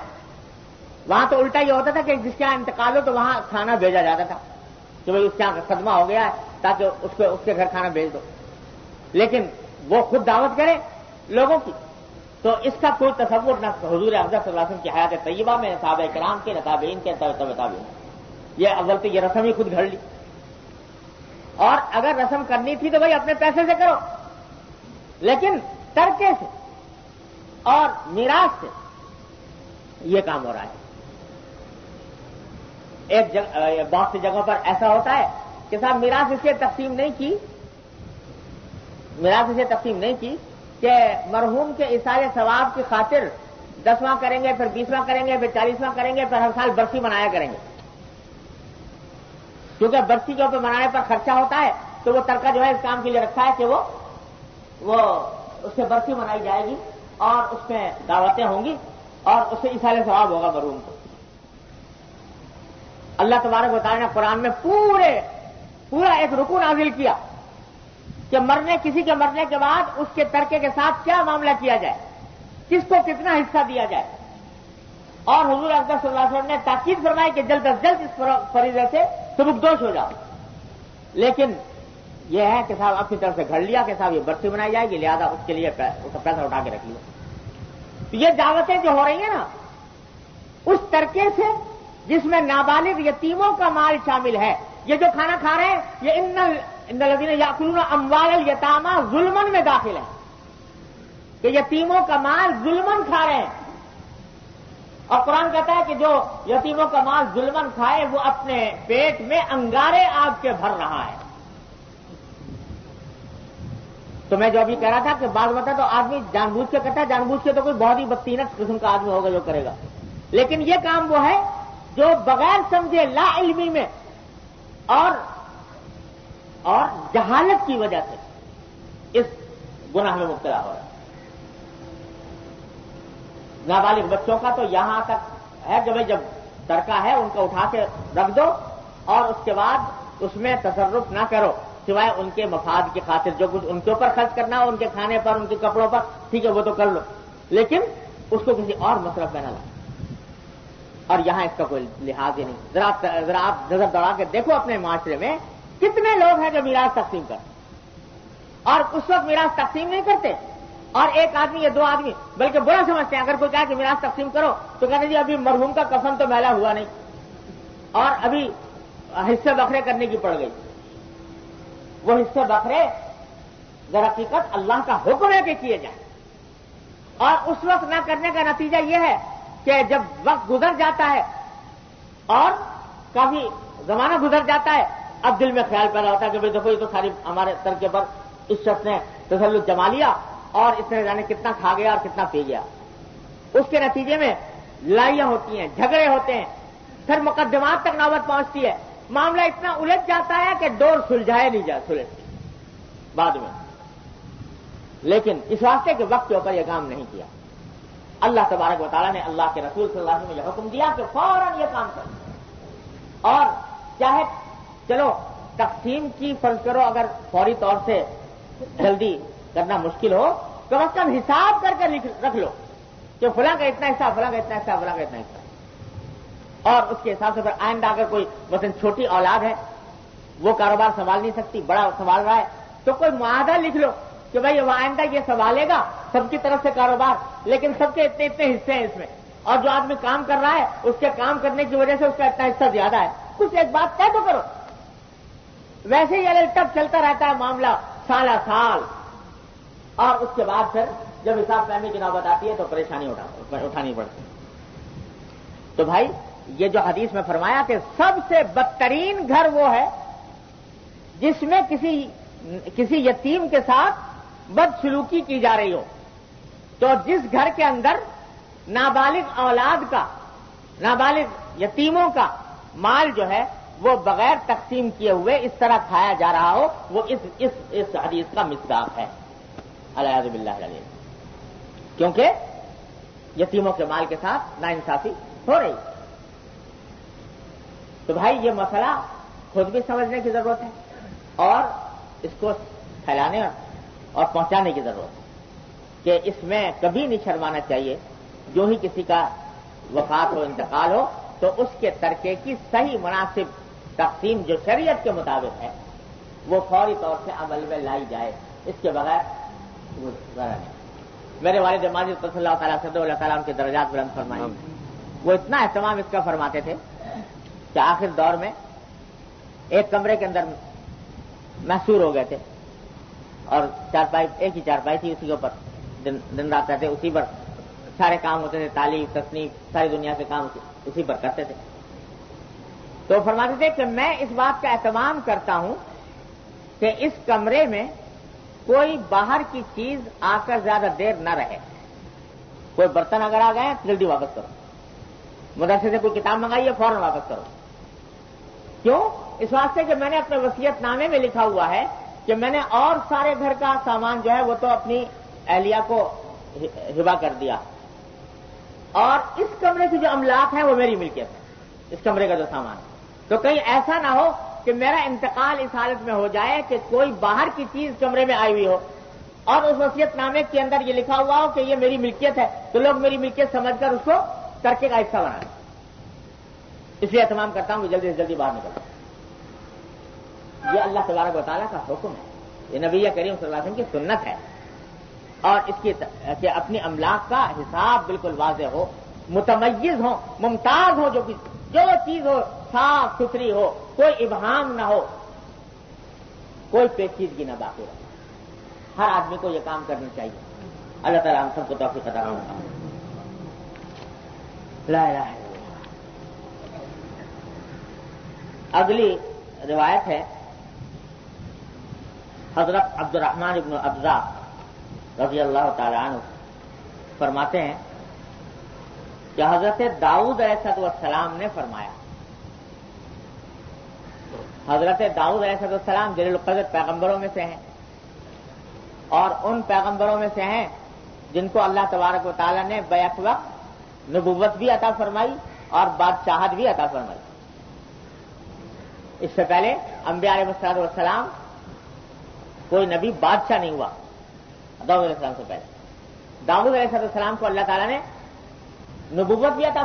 وہاں تو الٹا یہ ہوتا تھا کہ جس کے یہاں انتقال ہو تو وہاں کھانا بھیجا جاتا تھا کہ بھائی اس کے یہاں صدمہ ہو گیا ہے تاکہ اس کے گھر کھانا بھیج دو. لیکن وہ خود دعوت کرے لوگوں کی تو اس کا کوئی تصور نہ حضور افضل صلی اللہ علیہ وسلم کی حیات طیبہ میں, صحابہ کرام کے, نہ تابعین کے, تابعین. یہ اول تو یہ رسم ہی خود گھڑ لی. اور اگر رسم کرنی تھی تو بھائی اپنے پیسے سے کرو, لیکن ترکے سے اور میراث سے یہ کام ہو رہا ہے. بہت سی جگہوں پر ایسا ہوتا ہے کہ صاحب میراث اس لیے تقسیم نہیں کی کہ مرحوم کے ایصال ثواب کی خاطر 10واں کریں گے, پھر 20واں کریں گے, پھر 40واں کریں گے, پھر ہر سال برسی منایا کریں گے. کیونکہ برسی جو پہ منانے پر خرچہ ہوتا ہے تو وہ ترکہ جو ہے اس کام کے لیے رکھا ہے کہ وہ اس سے برسی منائی جائے گی اور اس میں دعوتیں ہوں گی اور اس سے ایصال ثواب ہوگا مرحوم کو. اللہ تبارک و تعالیٰ نے قرآن میں پورا ایک رکن نازل کیا کہ کسی کے مرنے کے بعد اس کے ترکے کے ساتھ کیا معاملہ کیا جائے, کس کو کتنا حصہ دیا جائے. اور حضور اکرم صلی اللہ علیہ وسلم نے تاکید فرمائی کہ جلد از جلد اس فریضے سے سبکدوش ہو جاؤ. لیکن یہ ہے کہ صاحب اپنی طرف سے گھڑ لیا کہ صاحب یہ برسی بنائی جائے گی، لہذا اس کے لیے پیسہ اٹھا کے رکھ لیا. تو یہ دعوتیں جو ہو رہی ہیں نا اس طریقے سے جس میں نابالغ یتیموں کا مال شامل ہے. یہ جو کھانا کھا رہے ہیں یہ ان الذین یاکلون اموال الیتامی ظلما میں داخل ہے کہ یتیموں کا مال ظلمن کھا رہے ہیں. اور قرآن کہتا ہے کہ جو یتیموں کا مال ظلمن کھائے وہ اپنے پیٹ میں انگارے آگ کے بھر رہا ہے. تو میں جو ابھی کہہ رہا تھا کہ بعض مطلب تو آدمی جان بوجھ کے کرتا ہے، جان بوجھ کے تو کوئی بہت ہی بدتینت قسم کا آدمی ہوگا جو کرے گا، لیکن یہ کام وہ ہے جو بغیر سمجھے لا علمی میں اور جہالت کی وجہ سے اس گناہ میں مبتلا ہو رہا ہے. نابالغ بچوں کا تو یہاں تک ہے کہ بھائی جب ترکہ ہے ان کو اٹھا کے رکھ دو اور اس کے بعد اس میں تصرف نہ کرو سوائے ان کے مفاد کی خاطر. جو کچھ ان کے اوپر خرچ کرنا ہو، ان کے کھانے پر، ان کے کپڑوں پر، ٹھیک ہے وہ تو کر لو، لیکن اس کو کسی اور مصرف میں نہ لاؤ. اور یہاں اس کا کوئی لحاظ ہی نہیں. ذرا آپ نظر دوڑا کے دیکھو اپنے معاشرے میں کتنے لوگ ہیں جو میراث تقسیم کرتے اور اس وقت میراث تقسیم نہیں کرتے، اور ایک آدمی یا دو آدمی بلکہ برا سمجھتے ہیں. اگر کوئی کہا کہ میراث تقسیم کرو تو کہتے جی ابھی مرحوم کا کفن تو میلا ہوا نہیں اور ابھی حصے بکھرے کرنے کی پڑ گئی. وہ حصے بکھرے در حقیقت اللہ کا حکم ہے کہ کیے جائیں، اور اس وقت نہ کرنے کا نتیجہ یہ ہے کہ جب وقت گزر جاتا ہے اور کافی زمانہ گزر جاتا ہے اب دل میں خیال پیدا ہوتا ہے کہ بھائی دیکھو یہ تو ساری ہمارے ترکے پر اس شخص نے تسلط جما لیا اور اس نے جانے کتنا کھا گیا اور کتنا پی گیا. اس کے نتیجے میں لڑائیاں ہوتی ہیں، جھگڑے ہوتے ہیں، پھر مقدمات تک نوبت پہنچتی ہے. معاملہ اتنا الجھ جاتا ہے کہ ڈور سلجھائے نہیں جا سلجھتی بعد میں. لیکن اس واسطے کے وقت کے اوپر یہ کام نہیں کیا. اللہ تبارک و تعالیٰ نے اللہ کے رسول صلی اللہ علیہ وسلم نے یہ حکم دیا کہ فوراً یہ کام کرو. اور چاہے چلو تقسیم کی فرض کرو اگر فوری طور سے جلدی کرنا مشکل ہو تو کم از کم حساب کر کے رکھ لو کہ فلاں کا اتنا حصہ، فلاں کا اتنا حصہ، فلاں کا اتنا حصہ. اور اس کے حساب سے پھر آئندہ اگر کوئی مثلا چھوٹی اولاد ہے وہ کاروبار سنبھال نہیں سکتی، بڑا سنبھال رہا ہے تو کوئی معاہدہ لکھ لو کہ بھائی وہ آئندہ یہ سنبھالے گا سب کی طرف سے کاروبار، لیکن سب کے اتنے اتنے حصے ہیں اس میں، اور جو آدمی کام کر رہا ہے اس کے کام کرنے کی وجہ سے اس کا اتنا حصہ زیادہ ہے. کچھ ایک بات طے تو کرو. ویسے ہی الٹپ چلتا رہتا ہے معاملہ سالہ سال، اور اس کے بعد پھر جب حساب فہمی کی نوبت آتی ہے تو پریشانی اٹھانی پڑتی ہے. تو بھائی یہ جو حدیث میں فرمایا کہ سب سے بدترین گھر وہ ہے جس میں کسی یتیم کے ساتھ بدسلوکی کی جا رہی ہو. تو جس گھر کے اندر نابالغ اولاد کا، نابالغ یتیموں کا مال جو ہے وہ بغیر تقسیم کیے ہوئے اس طرح کھایا جا رہا ہو، وہ اس حدیث کا مصداق ہے. الیاذ باللہ العلی. کیونکہ یتیموں کے مال کے ساتھ ناانصافی ہو رہی. تو بھائی یہ مسئلہ خود بھی سمجھنے کی ضرورت ہے اور اس کو پھیلانے اور پہنچانے کی ضرورت ہے کہ اس میں کبھی نہیں شرمانا چاہیے. جو ہی کسی کا وفات ہو، انتقال ہو، تو اس کے ترکے کی صحیح مناسب تقسیم جو شریعت کے مطابق ہے وہ فوری طور سے عمل میں لائی جائے. اس کے بغیر ذرا نہیں. میرے والد ماجد صلی اللہ تعالیٰ صدر اللہ تعالیٰ کے درجات بلند فرمائیں، وہ اتنا اہتمام اس کا فرماتے تھے کہ آخر دور میں ایک کمرے کے اندر محصور ہو گئے تھے اور چارپائی، ایک ہی چارپائی تھی، اسی کے اوپر دن رات رہتے، اسی پر سارے کام ہوتے تھے، تعلیم، تصنیف، ساری دنیا کے کام اسی پر کرتے تھے. تو فرماتے تھے کہ میں اس بات کا اہتمام کرتا ہوں کہ اس کمرے میں کوئی باہر کی چیز آ کر زیادہ دیر نہ رہے. کوئی برتن اگر آ گئے جلدی واپس کرو، مدرسے سے کوئی کتاب منگائی ہے فوراً واپس کرو. کیوں؟ اس واسطے کہ میں نے اپنے وصیت نامے میں لکھا ہوا ہے کہ میں نے اور سارے گھر کا سامان جو ہے وہ تو اپنی اہلیہ کو ہبہ کر دیا، اور اس کمرے کی جو املاک ہیں وہ میری ملکیت ہے، اس کمرے کا جو سامان. تو کہیں ایسا نہ ہو کہ میرا انتقال اس حالت میں ہو جائے کہ کوئی باہر کی چیز کمرے میں آئی ہوئی ہو اور اس وصیت نامے کے اندر یہ لکھا ہوا ہو کہ یہ میری ملکیت ہے، تو لوگ میری ملکیت سمجھ کر اس کو ترکے کا حصہ بنا لیں. اس لیے اہتمام کرتا ہوں کہ جلدی سے جلدی باہر نکلتا. یہ اللہ تبارک و تعالیٰ کا حکم ہے, یہ نبی کریم صلی اللہ علیہ وسلم کی سنت ہے, اور اس کی کہ اپنی املاک کا حساب بالکل واضح ہو, متمیز ہو, ممتاز ہو, جو چیز ہو صاف ستھری ہو, کوئی ابہام نہ ہو, کوئی پیچیدگی نہ باقی رہے. ہر آدمی کو یہ کام کرنا چاہیے. اللہ تعالیٰ ہم سب کو توفیق عطا فرمائے. لا الہ الا اللہ. اگلی روایت ہے حضرت عبد الرحمن ابن ابزا رضی اللہ تعالی عنہ فرماتے ہیں کہ حضرت داؤد علیہ السلام نے فرمایا. حضرت داؤد علیہ السلام جلیل القدر پیغمبروں میں سے ہیں, اور ان پیغمبروں میں سے ہیں جن کو اللہ تبارک و تعالی نے بیک وقت نبوت بھی عطا فرمائی اور بادشاہت بھی عطا فرمائی. اس سے پہلے انبیاء علیہ السلام کوئی نبی بادشاہ نہیں ہوا. داؤد علیہ السلام سے پہلے داؤد علیہ السلام کو اللہ تعالیٰ نے نبوت بھی عطا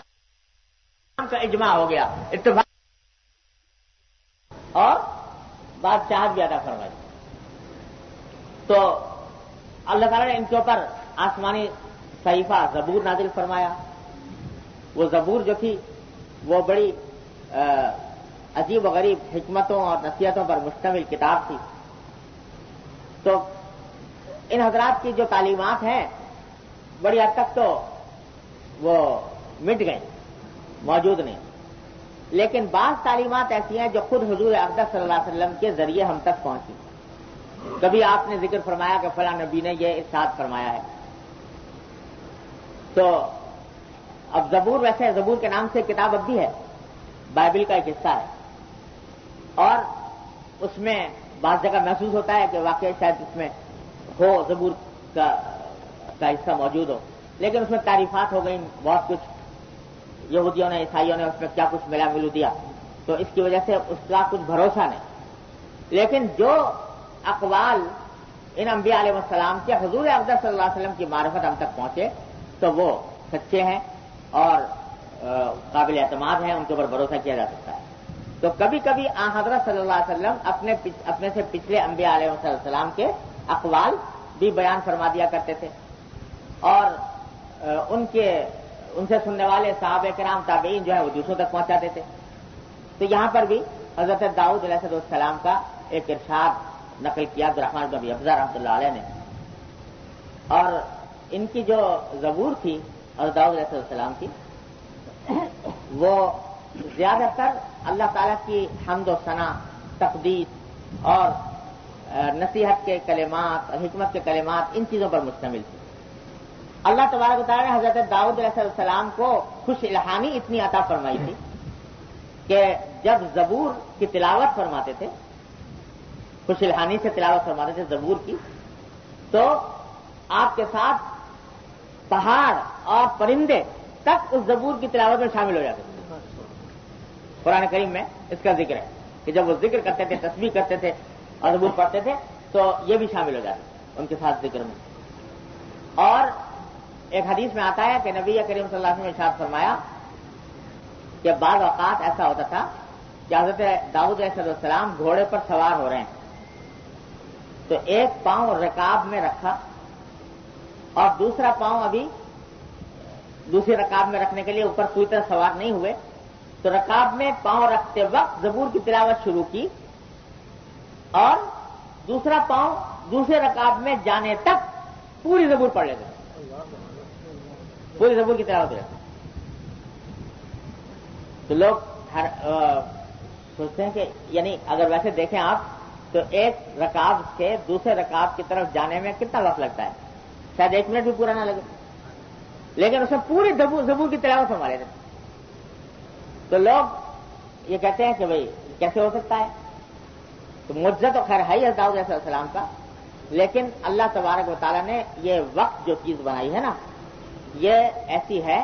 کا اجماع ہو گیا, اتفاق, اور بادشاہت بھی عطا فرمائی. تو اللہ تعالیٰ نے ان کے اوپر آسمانی صحیفہ زبور نازل فرمایا. وہ زبور جو تھی وہ بڑی عجیب و غریب حکمتوں اور نصیحتوں پر مشتمل کتاب تھی. تو ان حضرات کی جو تعلیمات ہیں بڑی حد تک تو وہ مٹ گئی, موجود نہیں, لیکن بعض تعلیمات ایسی ہیں جو خود حضور اقدس صلی اللہ علیہ وسلم کے ذریعے ہم تک پہنچی. کبھی آپ نے ذکر فرمایا کہ فلاں نبی نے یہ ارشاد فرمایا ہے. تو اب زبور, ویسے زبور کے نام سے کتاب اب بھی ہے, بائبل کا ایک حصہ ہے, اور اس میں بعض جگہ محسوس ہوتا ہے کہ واقعی شاید اس میں ہو زبور کا حصہ موجود ہو, لیکن اس میں تعریفات ہو گئی بہت کچھ. یہودیوں نے, عیسائیوں نے اس میں کیا کچھ ملا ملو دیا, تو اس کی وجہ سے اس کا کچھ بھروسہ نہیں. لیکن جو اقوال ان انبیاء علیہ السلام کے حضور اقدس صلی اللہ علیہ وسلم کی معرفت ہم تک پہنچے تو وہ سچے ہیں اور قابل اعتماد ہیں, ان کے اوپر بھروسہ کیا جا سکتا ہے. تو کبھی کبھی حضرت صلی اللہ علیہ وسلم اپنے سے پچھلے انبیاء علیہ السلام کے اقوال بھی بیان فرما دیا کرتے تھے, اور ان سے سننے والے صحابہ کرام تابعین جو ہے وہ دوسروں تک پہنچاتے تھے. تو یہاں پر بھی حضرت داؤد علیہ السلام کا ایک ارشاد نقل کیا عبد الرحمن بن ابزا رحمۃ اللہ علیہ نے, اور ان کی جو زبور تھی حضرت داؤد علیہ السلام کی, وہ زیادہ تر اللہ تعالیٰ کی حمد و ثنا, تقدیس اور نصیحت کے کلمات, حکمت کے کلمات, ان چیزوں پر مشتمل تھی. اللہ تبارک و تعالیٰ نے حضرت داؤد علیہ السلام کو خوش الہامی اتنی عطا فرمائی تھی کہ جب زبور کی تلاوت فرماتے تھے, خوش الہانی سے تلاوت فرماتے تھے زبور کی, تو آپ کے ساتھ پہاڑ اور پرندے تک اس زبور کی تلاوت میں شامل ہو جاتے تھے. قرآن کریم میں اس کا ذکر ہے کہ جب وہ ذکر کرتے تھے, تسبیح کرتے تھے اور زبور پڑھتے تھے تو یہ بھی شامل ہو جاتے ان کے ساتھ ذکر میں. اور ایک حدیث میں آتا ہے کہ نبی کریم صلی اللہ علیہ وسلم نے ارشاد فرمایا کہ بعض اوقات ایسا ہوتا تھا کہ حضرت داؤد علیہ السلام گھوڑے پر سوار ہو رہے ہیں, تو ایک پاؤں رکاب میں رکھا اور دوسرا پاؤں ابھی دوسری رکاب میں رکھنے کے لیے اوپر پوری طرح سوار نہیں ہوئے, تو رکاب میں پاؤں رکھتے وقت زبور کی تلاوت شروع کی, اور دوسرا پاؤں دوسرے رکاب میں جانے تک پوری زبور پڑھ لیتے, پوری زبور کی تلاوت کرتے. تو لوگ سوچتے ہیں کہ یعنی اگر ویسے دیکھیں آپ تو ایک رکاب سے دوسرے رکاب کی طرف جانے میں کتنا وقت لگتا ہے, شاید 1 منٹ بھی پورا نہ لگے, لیکن اس میں پوری زبور کی تلاوت فرما لیتے. تو لوگ یہ کہتے ہیں کہ بھئی کیسے ہو سکتا ہے, تو معجزہ تو خیر ہے ہی داؤد علیہ السلام کا, لیکن اللہ تبارک و تعالیٰ نے یہ وقت جو چیز بنائی ہے نا, یہ ایسی ہے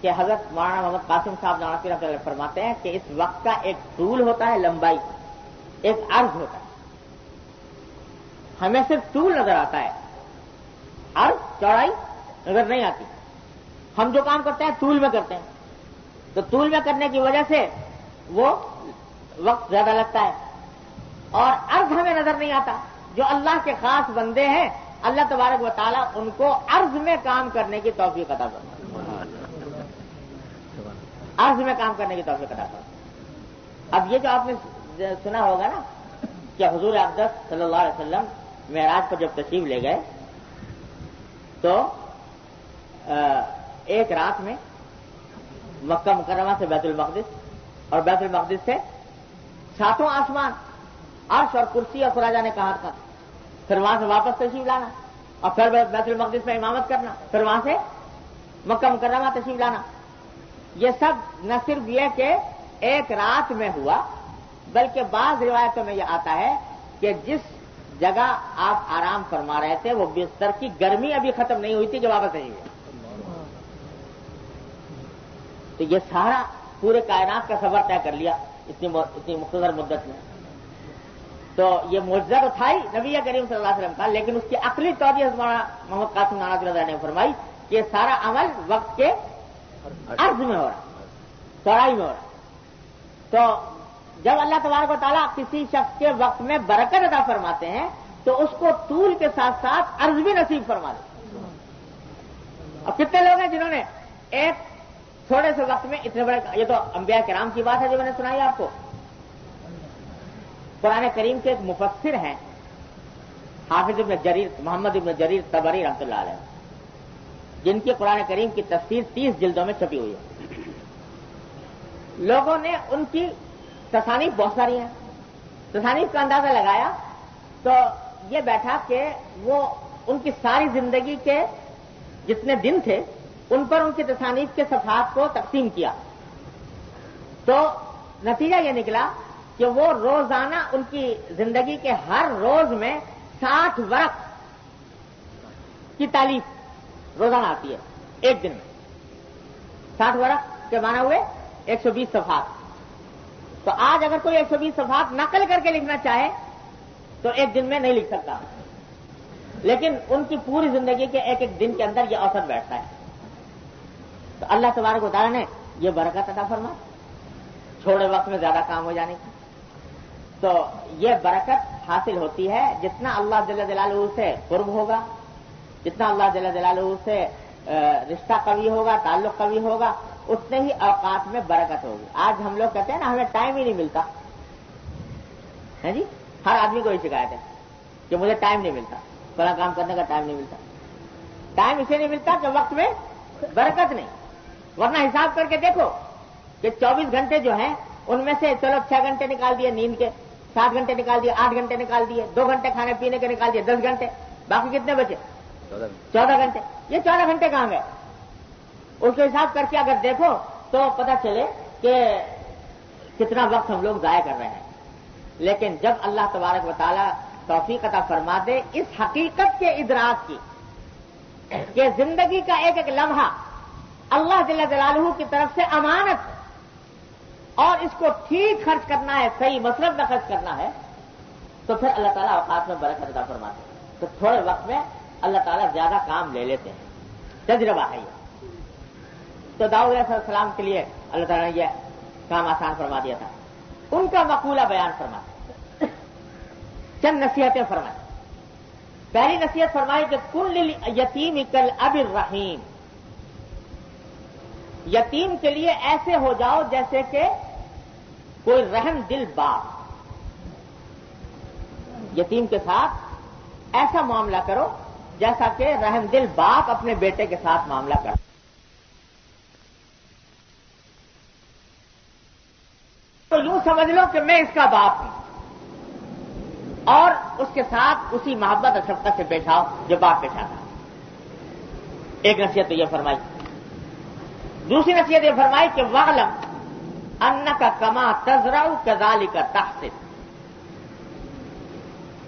کہ حضرت مولانا محمد قاسم صاحب نانوتوی رحمۃ اللہ فرماتے ہیں کہ اس وقت کا ایک طول ہوتا ہے, لمبائی, ایک عرض ہوتا ہے. ہمیں صرف طول نظر آتا ہے, عرض چوڑائی نظر نہیں آتی. ہم جو کام کرتے ہیں طول میں کرتے ہیں، تو طول میں کرنے کی وجہ سے وہ وقت زیادہ لگتا ہے اور عرض ہمیں نظر نہیں آتا. جو اللہ کے خاص بندے ہیں اللہ تبارک و تعالیٰ ان کو عرض میں کام کرنے کی توفیق عطا فرماتا ہے. عرض میں کام کرنے کی توفیق عطا فرماتا ہے. اب یہ جو آپ نے سنا ہوگا نا کہ حضور اقدس صلی اللہ علیہ وسلم معراج پر جب تشریف لے گئے تو ایک رات میں مکہ مکرمہ سے بیت المقدس اور بیت المقدس سے ساتوں آسمان، عرش اور کرسی اور خراجہ نے کہا تھا، پھر وہاں سے واپس تشریف لانا اور پھر بیت المقدس میں امامت کرنا، پھر وہاں سے مکہ مکرمہ تشریف لانا. یہ سب نہ صرف یہ کہ ایک رات میں ہوا بلکہ بعض روایتوں میں یہ آتا ہے کہ جس جگہ آپ آرام فرما رہے تھے وہ بستر کی گرمی ابھی ختم نہیں ہوئی تھی کہ واپس نہیں ہوئی. تو یہ سارا پورے کائنات کا سفر طے کر لیا اتنی مختصر مدت میں. تو یہ معجزہ تو تھا ہی نبی کریم صلی اللہ علیہ وسلم کا، لیکن اس کی عقلی توجیہ محمد قاسم نانوتوی رضا نے فرمائی کہ یہ سارا عمل وقت کے عرض میں ہو رہا، چوڑائی میں ہو رہا. تو جب اللہ تبارک و تعالیٰ کسی شخص کے وقت میں برکت عطا فرماتے ہیں تو اس کو طول کے ساتھ ساتھ عرض بھی نصیب فرما دیتے. اب کتنے لوگ ہیں جنہوں نے ایک تھوڑے سے وقت میں اتنے بڑے، یہ تو انبیاء کرام کی بات ہے جو میں نے سنائی آپ کو. قرآن کریم کے ایک مفسر ہیں حافظ ابن جریر، محمد ابن جریر طبری رحمۃ اللہ علیہ، جن کی قرآن کریم کی تفسیر 30 جلدوں میں چھپی ہوئی ہے. لوگوں نے ان کی تصانیف بہت ساری ہیں، تصانیف کا اندازہ لگایا تو یہ بیٹھا کہ وہ ان کی ساری زندگی کے جتنے دن تھے ان پر ان کی تصانیف کے صفحات کو تقسیم کیا تو نتیجہ یہ نکلا کہ وہ روزانہ ان کی زندگی کے ہر روز میں 60 ورق کی تالیف روزانہ آتی ہے ایک دن میں. 60 ورق کے معنی ہوئے 120 صفحات. تو آج اگر کوئی 120 صفحات نقل کر کے لکھنا چاہے تو ایک دن میں نہیں لکھ سکتا، لیکن ان کی پوری زندگی کے ایک ایک دن کے اندر یہ اوسط بیٹھتا ہے. تو اللہ تبارک و تعالیٰ نے یہ برکت عطا فرما چھوڑے وقت میں زیادہ کام ہو جانے کی. تو یہ برکت حاصل ہوتی ہے جتنا اللہ جل جلالہ سے قرب ہوگا، جتنا اللہ جل جلالہ سے رشتہ قوی ہوگا، تعلق قوی ہوگا، اتنے ہی اوقات میں برکت ہوگی. آج ہم لوگ کہتے ہیں نا ہمیں ٹائم ہی نہیں ملتا ہے جی، ہر آدمی کو یہ شکایت ہے کہ مجھے ٹائم نہیں ملتا، بڑا کام کرنے کا ٹائم نہیں ملتا. ٹائم اسے نہیں ملتا کہ وقت میں برکت نہیں. ورنہ حساب کر کے دیکھو کہ 24 گھنٹے جو ہیں ان میں سے چلو 6 گھنٹے نکال دیے نیند کے، 7 گھنٹے نکال دیے، 8 گھنٹے نکال دیے، 2 گھنٹے کھانے پینے کے نکال دیے، 10 گھنٹے، باقی کتنے بچے؟ 14 گھنٹے. یہ 14 گھنٹے کہاں گئے؟ اس کے حساب کر کے اگر دیکھو تو پتہ چلے کہ کتنا وقت ہم لوگ ضائع کر رہے ہیں. لیکن جب اللہ تبارک و تعالیٰ توفیق عطا فرما دے اس حقیقت کے ادراک کی کہ زندگی کا ایک ایک لمحہ اللہ جل جلالہ کی طرف سے امانت اور اس کو ٹھیک خرچ کرنا ہے، صحیح مصرف میں خرچ کرنا ہے، تو پھر اللہ تعالیٰ اوقات میں برکت عطا فرماتے ہیں. تو تھوڑے وقت میں اللہ تعالیٰ زیادہ کام لے لیتے ہیں. تجربہ ہے یہ. تو داؤد علیہ السلام کے لیے اللہ تعالیٰ نے یہ کام آسان فرما دیا تھا. ان کا مقولہ بیان فرماتے، چند نصیحتیں فرمائیں. پہلی نصیحت فرمائی کہ کن للیتیم کالاب الرحیم، یتیم کے لیے ایسے ہو جاؤ جیسے کہ کوئی رحم دل باپ. یتیم کے ساتھ ایسا معاملہ کرو جیسا کہ رحم دل باپ اپنے بیٹے کے ساتھ معاملہ کرو. تو یوں سمجھ لو کہ میں اس کا باپ ہوں اور اس کے ساتھ اسی محبت اور شفقت سے پیش آؤ جو باپ پیش آتا. ایک نصیحت تو یہ فرمائی. دوسری نصیحت یہ فرمائی کہ وَاعْلَمْ أَنَّكَ كَمَا تَزْرَعُ كَذَلِكَ تَحْصِدُ،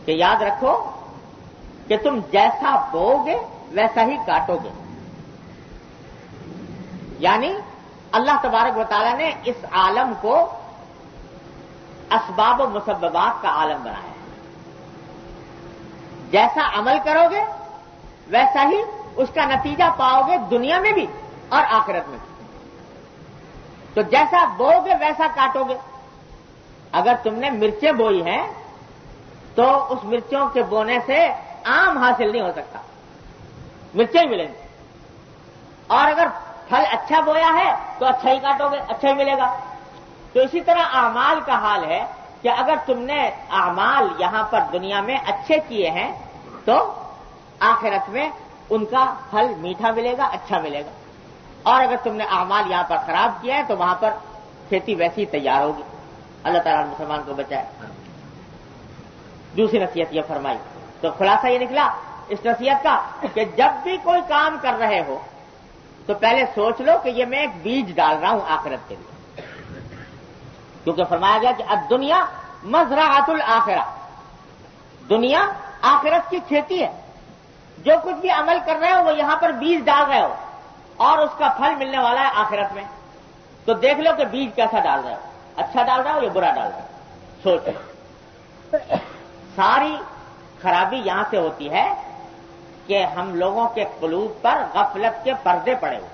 کہ یاد رکھو کہ تم جیسا بو گے ویسا ہی کاٹو گے. یعنی اللہ تبارک و تعالیٰ نے اس عالم کو اسباب و مسببات کا عالم بنایا ہے. جیسا عمل کرو گے ویسا ہی اس کا نتیجہ پاؤ گے دنیا میں بھی اور آخرت میں بھی۔ تو جیسا بو گے ویسا کاٹو گے۔ اگر تم نے مرچیں بوئی ہیں تو اس مرچوں کے بونے سے آم حاصل نہیں ہو سکتا، مرچیں ہی ملیں گی۔ اور اگر پھل اچھا بویا ہے تو اچھا ہی کاٹو گے، اچھا ہی ملے گا۔ تو اسی طرح اعمال کا حال ہے کہ اگر تم نے اعمال یہاں پر دنیا میں اچھے کیے ہیں تو آخرت میں ان کا پھل میٹھا ملے گا، اچھا ملے گا۔ اور اگر تم نے اعمال یہاں پر خراب کیا ہے تو وہاں پر کھیتی ویسی تیار ہوگی۔ اللہ تعالیٰ مسلمان کو بچائے۔ دوسری نصیحت یہ فرمائی، تو خلاصہ یہ نکلا اس نصیحت کا کہ جب بھی کوئی کام کر رہے ہو تو پہلے سوچ لو کہ یہ میں ایک بیج ڈال رہا ہوں آخرت کے لیے، کیونکہ فرمایا گیا کہ الدنیا مزرعۃ الآخرہ، دنیا آخرت کی کھیتی ہے۔ جو کچھ بھی عمل کر رہے ہو وہ یہاں پر بیج ڈال رہے ہو اور اس کا پھل ملنے والا ہے آخرت میں۔ تو دیکھ لو کہ بیج کیسا ڈال رہے ہو، اچھا ڈال رہا ہو یا برا ڈال رہا ہو، سوچ لو۔ ساری خرابی یہاں سے ہوتی ہے کہ ہم لوگوں کے قلوب پر غفلت کے پردے پڑے ہوئے،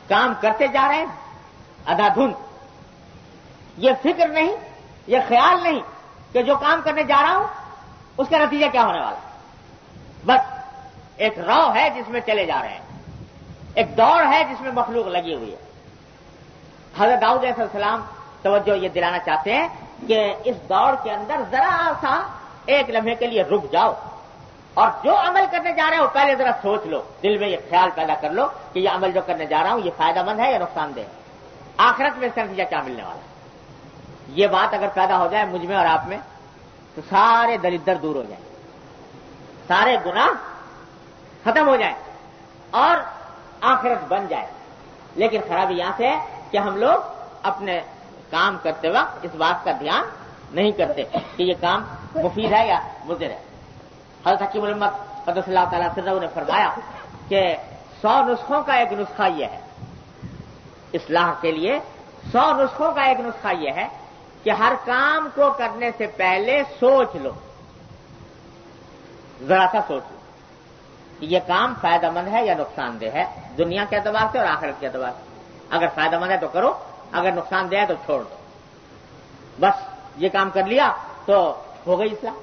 کام کرتے جا رہے ہیں ادھا دھند، یہ فکر نہیں، یہ خیال نہیں کہ جو کام کرنے جا رہا ہوں اس کا نتیجہ کیا ہونے والا، بس ایک رو ہے جس میں چلے جا رہے ہیں، ایک دوڑ ہے جس میں مخلوق لگی ہوئی ہے۔ حضرت داؤد علیہ السلام توجہ یہ دلانا چاہتے ہیں کہ اس دوڑ کے اندر ذرا سا ایک لمحے کے لیے رک جاؤ اور جو عمل کرنے جا رہے ہو پہلے ذرا سوچ لو، دل میں یہ خیال پیدا کر لو کہ یہ عمل جو کرنے جا رہا ہوں یہ فائدہ مند ہے یا نقصان دہ ہے، آخرت میں اس کا نتیجہ کیا ملنے والا ہے۔ یہ بات اگر پیدا ہو جائے مجھ میں اور آپ میں تو سارے دلدر دور ہو جائیں، سارے گناہ ختم ہو جائیں اور آخرت بن جائے۔ لیکن خرابی یہاں سے ہے کہ ہم لوگ اپنے کام کرتے وقت اس بات کا دھیان نہیں کرتے کہ یہ کام مفید ہے یا مضر ہے۔ حضرت حکیم الامت قدس اللہ تعالیٰ سرہ نے فرمایا کہ 100 نسخوں کا ایک نسخہ یہ ہے، اصلاح کے لیے 100 نسخوں کا ایک نسخہ یہ ہے کہ ہر کام کو کرنے سے پہلے سوچ لو، ذرا سا سوچ لو کہ یہ کام فائدہ مند ہے یا نقصان دہ ہے، دنیا کے اعتبار سے اور آخرت کے اعتبار سے۔ اگر فائدہ مند ہے تو کرو، اگر نقصان دہ ہے تو چھوڑ دو، بس یہ کام کر لیا تو ہو گئی اصلاح۔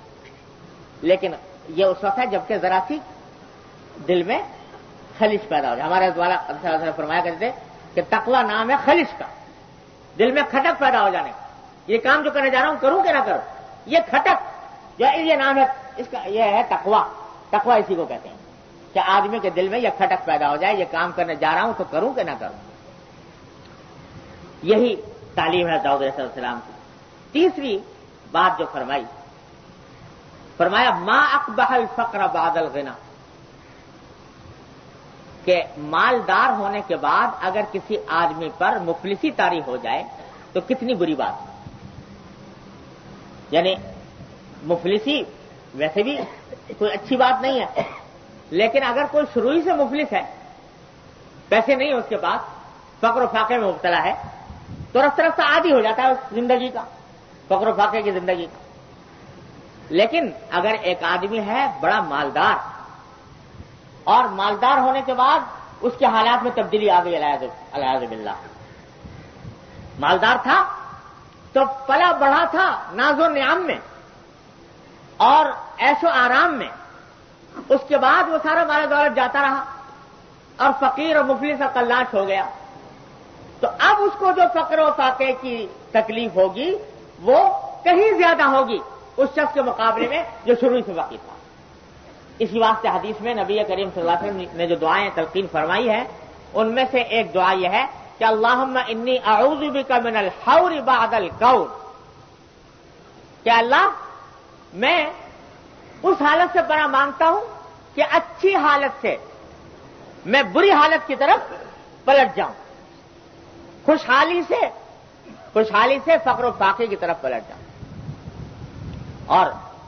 لیکن یہ اس وقت ہے جبکہ ذرا سی دل میں خلش پیدا ہو جائے۔ ہمارے والا نے فرمایا کرتے تھے کہ تقویٰ نام ہے خلش کا، دل میں کھٹک پیدا ہو جانے کا، یہ کام جو کرنے جا رہا ہوں کروں کہ نہ کروں، یہ کھٹک جو یہ نام ہے اس کا، یہ ہے تقویٰ۔ تقویٰ اسی کو کہتے ہیں کہ آدمی کے دل میں یہ کھٹک پیدا ہو جائے، یہ کام کرنے جا رہا ہوں تو کروں کہ نہ کروں۔ یہی تعلیم ہے داؤد علیہ السلام کی۔ تیسری بات جو فرمایا ما اقبح الفقر بعد الغنى، کہ مالدار ہونے کے بعد اگر کسی آدمی پر مفلسی طاری ہو جائے تو کتنی بری بات ہے۔ یعنی مفلسی ویسے بھی کوئی اچھی بات نہیں ہے، لیکن اگر کوئی شروع ہی سے مفلس ہے، پیسے نہیں اس کے پاس، فقر و فاقے میں مبتلا ہے، تو رفتہ رفتہ عادی ہو جاتا ہے اس زندگی کا، فقر و فاقے کی زندگی کا۔ لیکن اگر ایک آدمی ہے بڑا مالدار اور مالدار ہونے کے بعد اس کے حالات میں تبدیلی آ گئی، العیاذ باللہ، مالدار تھا تو پلا بڑھا تھا ناز و نعم میں اور عیش و آرام میں، اس کے بعد وہ سارا مال دولت جاتا رہا اور فقیر اور مفلس اور قلاش ہو گیا، تو اب اس کو جو فقر و فاقے کی تکلیف ہوگی وہ کہیں زیادہ ہوگی اس شخص کے مقابلے میں جو شروع سے واقع تھا۔ اسی واسطے حدیث میں نبی کریم صلی اللہ علیہ وسلم نے جو دعائیں تلقین فرمائی ہیں ان میں سے ایک دعا یہ ہے کہ اللہم انی اعوذ بک من الحور بعد الکور، کہ اللہ میں اس حالت سے پناہ مانگتا ہوں کہ اچھی حالت سے میں بری حالت کی طرف پلٹ جاؤں، خوشحالی سے فقر و فاقے کی طرف پلٹ جاؤں۔ اور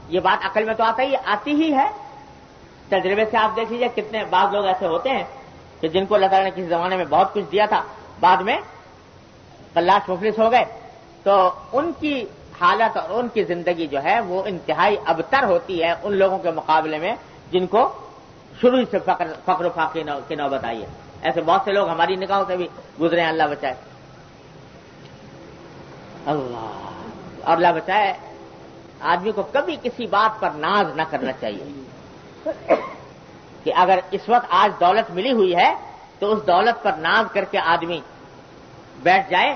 یہ بات عقل میں تو آتی ہی ہے، تجربے سے آپ دیکھ لیجیے کتنے بعض لوگ ایسے ہوتے ہیں کہ جن کو اللہ تعالیٰ نے کسی زمانے میں بہت کچھ دیا تھا، بعد میں قلاش مفلس ہو گئے، تو ان کی حالت اور ان کی زندگی جو ہے وہ انتہائی ابتر ہوتی ہے ان لوگوں کے مقابلے میں جن کو شروع سے فقر و فاقے کی نوبت آئی ہے. ایسے بہت سے لوگ ہماری نگاہوں سے بھی گزرے ہیں, اللہ بچائے. اللہ بچائے. آدمی کو کبھی کسی بات پر ناز نہ کرنا چاہیے کہ اگر اس وقت آج دولت ملی ہوئی ہے تو اس دولت پر ناز کر کے آدمی بیٹھ جائے,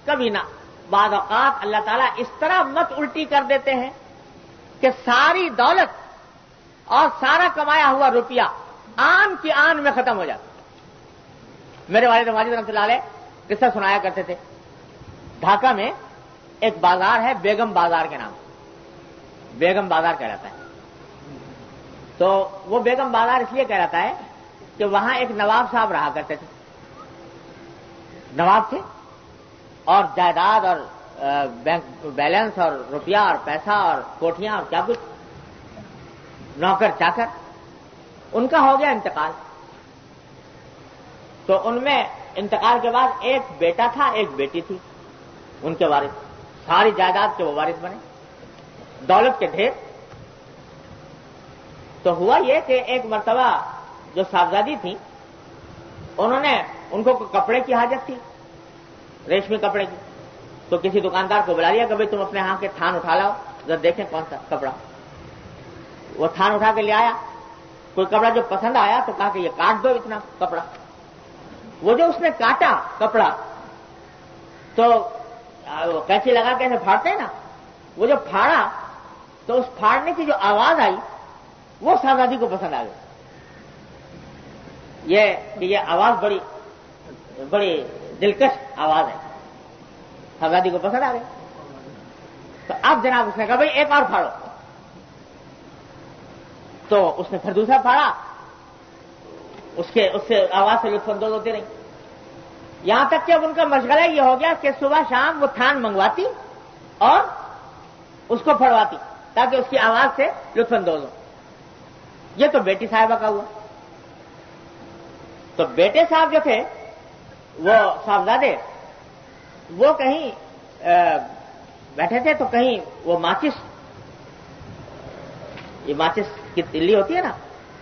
کبھی نہ. بعض اوقات اللہ تعالیٰ اس طرح مت الٹی کر دیتے ہیں کہ ساری دولت اور سارا کمایا ہوا روپیہ آن کی آن میں ختم ہو جاتا. میرے والد ماجد رحمۃ اللہ علیہ قصہ سنایا کرتے تھے. ڈھاکہ میں ایک بازار ہے بیگم بازار کے نام, بیگم بازار کہلاتا ہے. تو وہ بیگم بازار اس لیے کہلاتا ہے کہ وہاں ایک نواب صاحب رہا کرتے تھے. نواب تھے اور جائیداد اور بینک بیلنس اور روپیہ اور پیسہ اور کوٹھیاں اور کیا کچھ, نوکر چاکر. ان کا ہو گیا انتقال. تو ان میں انتقال کے بعد ایک بیٹا تھا ایک بیٹی تھی ان کے وارث. ساری جائیداد کے وہ وارث بنے, دولت کے ڈھیر. تو ہوا یہ کہ ایک مرتبہ جو صاحبزادی تھی ان کو کپڑے کی حاجت تھی, ریشمی کپڑے کی. تو کسی دکاندار کو بلا لیا کہ بھائی تم اپنے ہاں کے تھان اٹھا لاؤ ذرا دیکھیں کون سا کپڑا. وہ تھان اٹھا کے لے آیا. کوئی کپڑا جو پسند آیا تو کہا کہ یہ کاٹ دو اتنا کپڑا. وہ جو اس نے کاٹا کپڑا تو کیسی لگا کیسے پھاڑتے ہیں نا, وہ جو پھاڑا تو اس پھاڑنے کی جو آواز آئی وہ صاحبزادی کو پسند آ گئی. یہ آواز بڑی دلکش آواز ہے, صاحبزادی کو پسند آ گئی. تو اب جناب اس نے کہا بھائی ایک اور پھاڑو. تو اس نے پھر دوسرا پھاڑا. اس سے آواز سے لطف اندوز ہوتی رہی, یہاں تک کہ اب ان کا مشغلہ یہ ہو گیا کہ صبح شام وہ تھان منگواتی اور اس کو پھڑواتی تاکہ اس کی آواز سے لطف اندوز ہو. یہ تو بیٹی صاحبہ کا ہوا. تو بیٹے صاحب جو تھے وہ صاحبزادے وہ کہیں بیٹھے تھے تو کہیں وہ یہ ماچس کی تلی ہوتی ہے نا,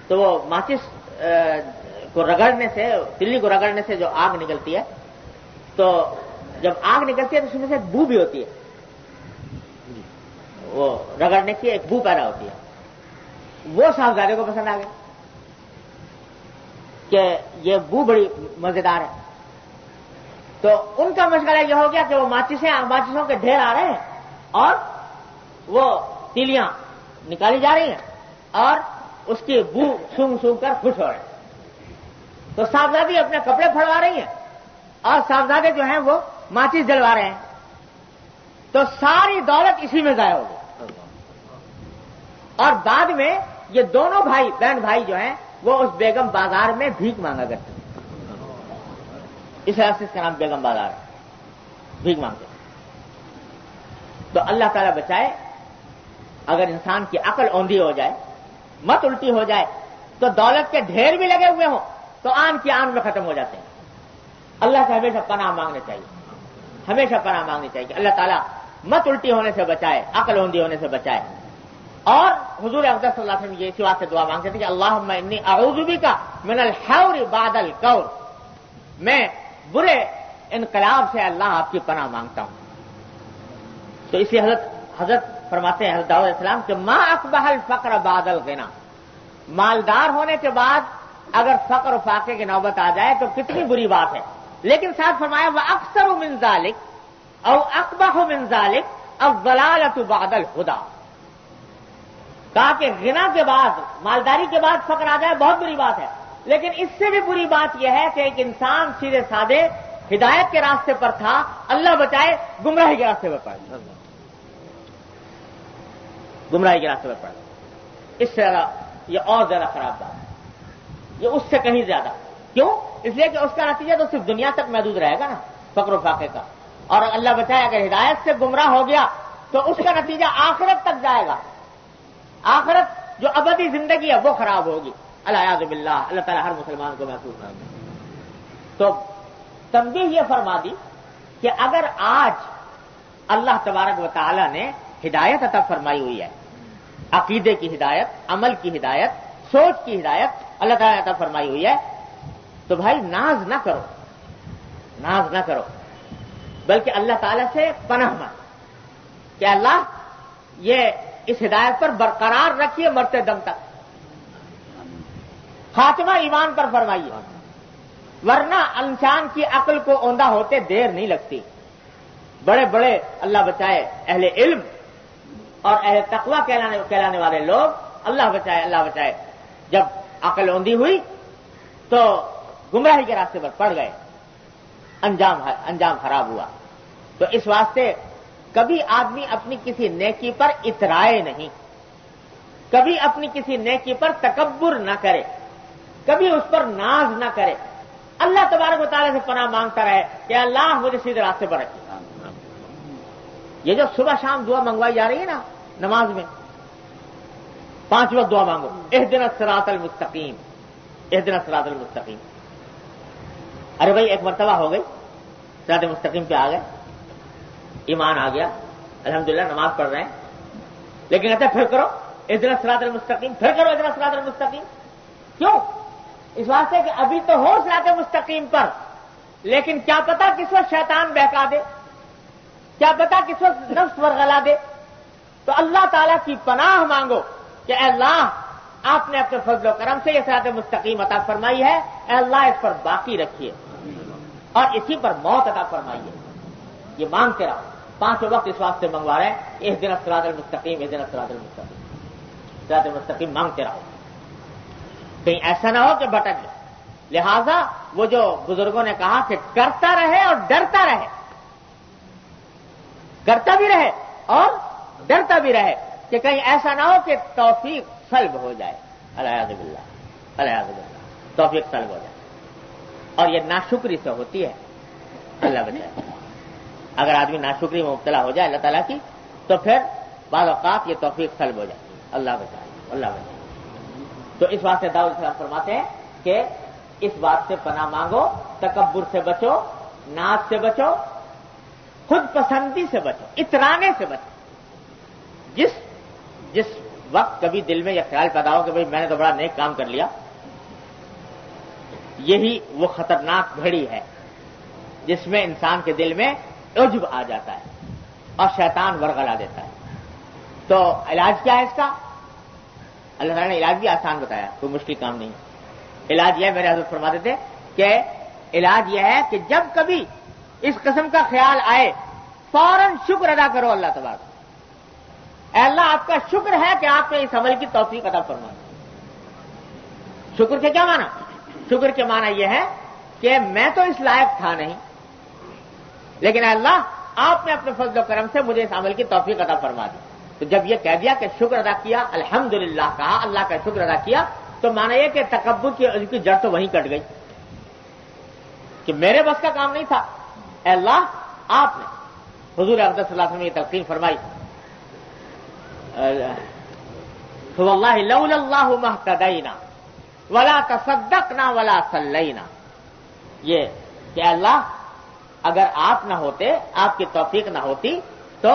تو وہ ماچس کو رگڑنے سے, تلی کو رگڑنے سے جو آگ نکلتی ہے, تو جب آگ نکلتی ہے تو اس میں سے ایک بو بھی ہوتی ہے, وہ رگڑنے کی ایک بو پیدا ہوتی ہے. وہ صاحبزادے کو پسند آ گئی کہ یہ بو بڑی مزیدار ہے. تو ان کا مشغلہ یہ ہو گیا کہ وہ ماچسوں کے ڈھیر آ رہے ہیں اور وہ تیلیاں نکالی جا رہی ہیں اور اس کی بو سونگ کر خوش ہو رہے ہیں. تو صاحبزادی اپنے کپڑے پھڑوا رہی ہیں اور صاحبزادے جو ہیں وہ ماچس جلوا رہے ہیں. تو ساری دولت اسی میں ضائع ہو گئی. اور بعد میں یہ دونوں بہن بھائی جو ہیں وہ اس بیگم بازار میں بھیک مانگا کرتے ہیں. اس وجہ سے اس کا نام بیگم بازار ہے, بھیک مانگتے. تو اللہ تعالیٰ بچائے, اگر انسان کی عقل اوندھی ہو جائے, مت الٹی ہو جائے, تو دولت کے ڈھیر بھی لگے ہوئے ہوں تو آن کی آن میں ختم ہو جاتے ہیں. اللہ سے ہمیشہ پناہ مانگنا چاہیے, ہمیشہ پناہ مانگنی چاہیے کہ اللہ تعالیٰ مت الٹی ہونے سے بچائے, عقل اوندھی ہونے سے بچائے. اور حضور اقدس صلی اللہ علیہ وسلم یہ اسی واسطے دعا مانگتے تھے کہ اللہم انی اعوذ بک من الحور بعد الکور, میں برے انقلاب سے اللہ آپ کی پناہ مانگتا ہوں. تو اسی حضرت فرماتے ہیں حضرت داؤد علیہ السلام کہ ما اقبح الفقر بعد الغنا, مالدار ہونے کے بعد اگر فقر و فاقے کی نوبت آ جائے تو کتنی بری بات ہے. لیکن ساتھ فرمایا واکثر من ذلک او اقبح من ذلک الضلالۃ بعد الہدی, کہا کہ غنا کے بعد, مالداری کے بعد فقر آ جائے بہت بری بات ہے, لیکن اس سے بھی بری بات یہ ہے کہ ایک انسان سیدھے سادے ہدایت کے راستے پر تھا, اللہ بچائے گمراہی کے راستے پر پڑ گیا, گمراہی کے راستے پر پڑ گیا. اس سے یہ اور زیادہ خراب بات ہے, یہ اس سے کہیں زیادہ. کیوں؟ اس لیے کہ اس کا نتیجہ تو صرف دنیا تک محدود رہے گا نا فقر و فاقے کا, اور اللہ بچائے اگر ہدایت سے گمراہ ہو گیا تو اس کا نتیجہ آخرت تک جائے گا. آخرت جو ابدی زندگی ہے وہ خراب ہوگی. العیاذ باللہ, اللہ تعالیٰ ہر مسلمان کو محفوظ رکھے. تو تنبیہ یہ فرما دی کہ اگر آج اللہ تبارک و تعالیٰ نے ہدایت عطا فرمائی ہوئی ہے, عقیدے کی ہدایت, عمل کی ہدایت, سوچ کی ہدایت اللہ تعالیٰ نے عطا فرمائی ہوئی ہے، تو بھائی ناز نہ کرو، ناز نہ کرو، بلکہ اللہ تعالیٰ سے پناہ مانگ کہ اللہ یہ اس ہدایت پر برقرار رکھیے مرتے دم تک، خاتمہ ایمان پر فرمائیے، ورنہ انسان کی عقل کو اوندھا ہوتے دیر نہیں لگتی۔ بڑے بڑے اللہ بچائے اہل علم اور اہل تقویٰ کہلانے والے لوگ، اللہ بچائے جب عقل اوندھی ہوئی تو گمراہی کے راستے پر پڑ گئے، انجام خراب ہوا۔ تو اس واسطے کبھی آدمی اپنی کسی نیکی پر اترائے نہیں، کبھی اپنی کسی نیکی پر تکبر نہ کرے، کبھی اس پر ناز نہ کرے، اللہ تبارک و تعالیٰ سے پناہ مانگتا رہے کہ اللہ مجھے سیدھے راستے پر رکھے۔ یہ جو صبح شام دعا منگوائی جا رہی ہے نا نماز میں، 5 وقت دعا مانگو، اہدنا الصراط المستقیم، اہدنا الصراط المستقیم۔ ارے بھائی ایک مرتبہ ہو گئی، صراط مستقیم پہ آ گئے، ایمان آ گیا، الحمدللہ نماز پڑھ رہے ہیں، لیکن کہتے پھر کرو اہدنا الصراط المستقیم، پھر کرو اہدنا الصراط المستقیم۔ کیوں؟ اس واسطے کہ ابھی تو ہو صراط مستقیم پر، لیکن کیا پتا کس وقت شیطان بہکا دے، کیا پتا کس وقت نفس ورغلا دے۔ تو اللہ تعالیٰ کی پناہ مانگو کہ اے اللہ آپ نے اپنے فضل و کرم سے یہ صراط مستقیم عطا فرمائی ہے، اے اللہ اس پر باقی رکھیے اور اسی پر موت عطا فرمائیے۔ یہ مانگتے رہو، 5 وقت اس واسطے منگوا رہے ہیں، اہدنا الصراط المستقیم، اہدنا الصراط المستقیم، صراط مستقیم مانگتے رہو، کہیں ایسا نہ ہو کہ بھٹک جائے۔ لہذا وہ جو بزرگوں نے کہا کہ کرتا رہے اور ڈرتا رہے، کرتا بھی رہے اور ڈرتا بھی رہے کہ کہیں ایسا نہ ہو کہ توفیق سلب ہو جائے، الیاذ باللہ، الیاذ باللہ، توفیق سلب ہو جائے۔ اور یہ ناشکری سے ہوتی ہے، اللہ بچائے۔ اگر آدمی ناشکری میں مبتلا ہو جائے اللہ تعالیٰ کی، تو پھر بعض اوقات یہ توفیق سلب ہو جائے، اللہ بچائے، اللہ بچائے۔ تو اس واسطے داؤد السلام فرماتے ہیں کہ اس بات سے پناہ مانگو، تکبر سے بچو، ناز سے بچو، خود پسندی سے بچو، اترانے سے بچو۔ جس وقت کبھی دل میں یہ خیال پیدا ہو کہ بھئی میں نے تو بڑا نیک کام کر لیا، یہی وہ خطرناک گھڑی ہے جس میں انسان کے دل میں عجب آ جاتا ہے اور شیطان ورغلا دیتا ہے۔ تو علاج کیا ہے اس کا؟ اللہ تعالیٰ نے علاج بھی آسان بتایا، کوئی مشکل کام نہیں ہے۔ علاج یہ ہے، میرے حضرت فرماتے تھے کہ علاج یہ ہے کہ جب کبھی اس قسم کا خیال آئے فوراً شکر ادا کرو اللہ تبارک، اے اللہ آپ کا شکر ہے کہ آپ نے اس عمل کی توفیق عطا فرمائی۔ شکر کے کیا معنی؟ شکر کے معنی یہ ہے کہ میں تو اس لائق تھا نہیں، لیکن اے اللہ آپ نے اپنے فضل و کرم سے مجھے اس عمل کی توفیق عطا فرما دی۔ تو جب یہ کہہ دیا کہ شکر ادا کیا، الحمدللہ کہا، اللہ کا شکر ادا کیا، تو معنی یہ کہ تکبر کی جڑ تو وہیں کٹ گئی کہ میرے بس کا کام نہیں تھا، اے اللہ آپ نے۔ حضور اقدس صلی اللہ علیہ وسلم نے یہ تلقین فرمائی، فواللہ لولا اللہ ما اهتدینا ولا تصدقنا ولا صلینا، یہ کہ اللہ اگر آپ نہ ہوتے، آپ کی توفیق نہ ہوتی تو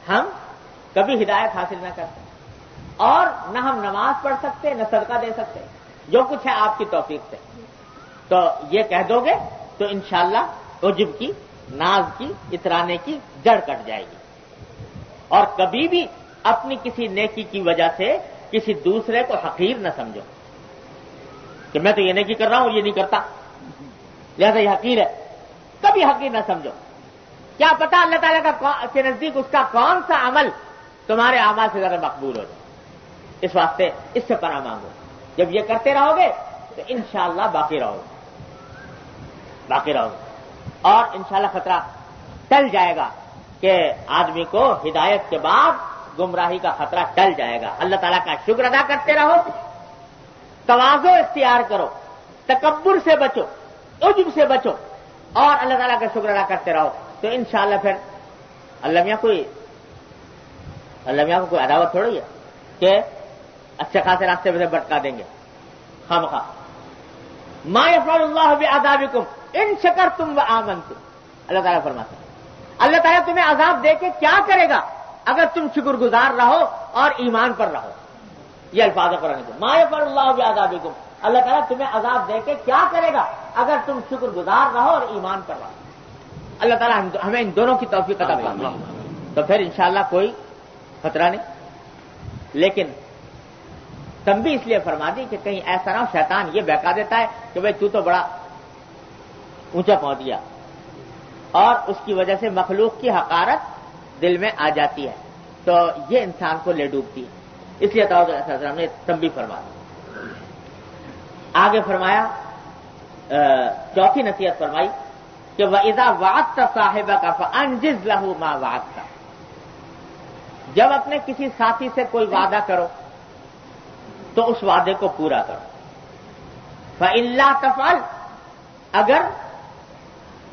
ہم کبھی ہدایت حاصل نہ کرتے اور نہ ہم نماز پڑھ سکتے، نہ صدقہ دے سکتے، جو کچھ ہے آپ کی توفیق سے۔ تو یہ کہہ دو گے تو انشاءاللہ عجب کی، ناز کی، اترانے کی جڑ کٹ جائے گی، اور کبھی بھی اپنی کسی نیکی کی وجہ سے کسی دوسرے کو حقیر نہ سمجھو کہ میں تو یہ نیکی کر رہا ہوں اور یہ نہیں کرتا لہذا یہ حقیر ہے، کبھی حقیر نہ سمجھو۔ کیا پتا اللہ تعالیٰ کے نزدیک اس کا کون سا عمل تمہارے اعمال سے زیادہ مقبول ہو جائے۔ اس واسطے اس سے پناہ مانگو، جب یہ کرتے رہو گے تو انشاءاللہ باقی رہو گے اور انشاءاللہ خطرہ ٹل جائے گا کہ آدمی کو ہدایت کے بعد گمراہی کا خطرہ ٹل جائے گا۔ اللہ تعالیٰ کا شکر ادا کرتے رہو، تواضع اختیار کرو، تکبر سے بچو، عجب سے بچو، اور اللہ تعالیٰ کا شکر ادا کرتے رہو، تو انشاءاللہ پھر اللہ میاں کو کوئی عداوت تھوڑی ہے کہ اچھے خاصے راستے میں بھٹکا دیں گے خامخواہ۔ ما یفعل اللہ بعذابکم ان شکرتم وآمنتم، اللہ تعالیٰ فرماتا ہے اللہ تعالیٰ تمہیں عذاب دے کے کیا کرے گا اگر تم شکر گزار رہو اور ایمان پر رہو۔ یہ الفاظ قرآن کے ما یفعل اللہ بعذابکم، اللہ تعالیٰ تمہیں عذاب دے کے کیا کرے گا اگر تم شکر گزار رہو اور ایمان پر رہو۔ اللہ تعالیٰ ہمیں ان دونوں کی توفیق عطا فرمائے، تو پھر انشاءاللہ کوئی خطرہ نہیں۔ لیکن تنبیہ اس لیے فرما دی کہ کہیں ایسا نہ ہو شیطان یہ بہکا دیتا ہے کہ بھئی تو بڑا اونچا پہنچ گیا، اور اس کی وجہ سے مخلوق کی حقارت دل میں آ جاتی ہے، تو یہ انسان کو لے ڈوبتی ہے۔ اس لیے داؤد علیہ السلام نے تنبیہ فرما دی۔ آگے فرمایا چوتھی نصیحت فرمائی کہ وَإِذَا وَعَدتَّ صَاحِبَكَ فَأَنجِزْ لَهُ مَا وَعَدتَّ، جب اپنے کسی ساتھی سے کوئی وعدہ کرو تو اس وعدے کو پورا کرو۔ فَإِن لَّا تَفْعَلْ، اگر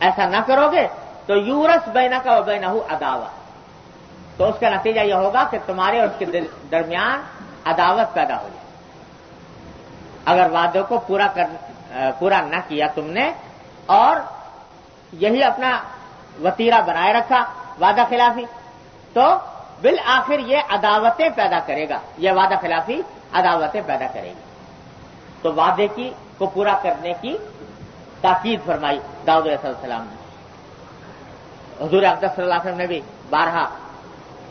ایسا نہ کرو گے تو یورث بینک و بینہ عداوہ، تو اس کا نتیجہ یہ ہوگا کہ تمہارے اور اس کے درمیان عداوت پیدا ہو جائے۔ اگر وعدے کو پورا نہ کیا تم نے اور یہی اپنا وتیرہ بنائے رکھا وعدہ خلافی، تو بالآخر یہ عداوتیں پیدا کرے گا، یہ وعدہ خلافی عداوتیں پیدا کرے گی۔ تو وعدے کو پورا کرنے کی تاکید فرمائی داؤد علیہ السلام نے۔ حضور اقدس صلی اللہ علیہ وسلم نے بھی بارہا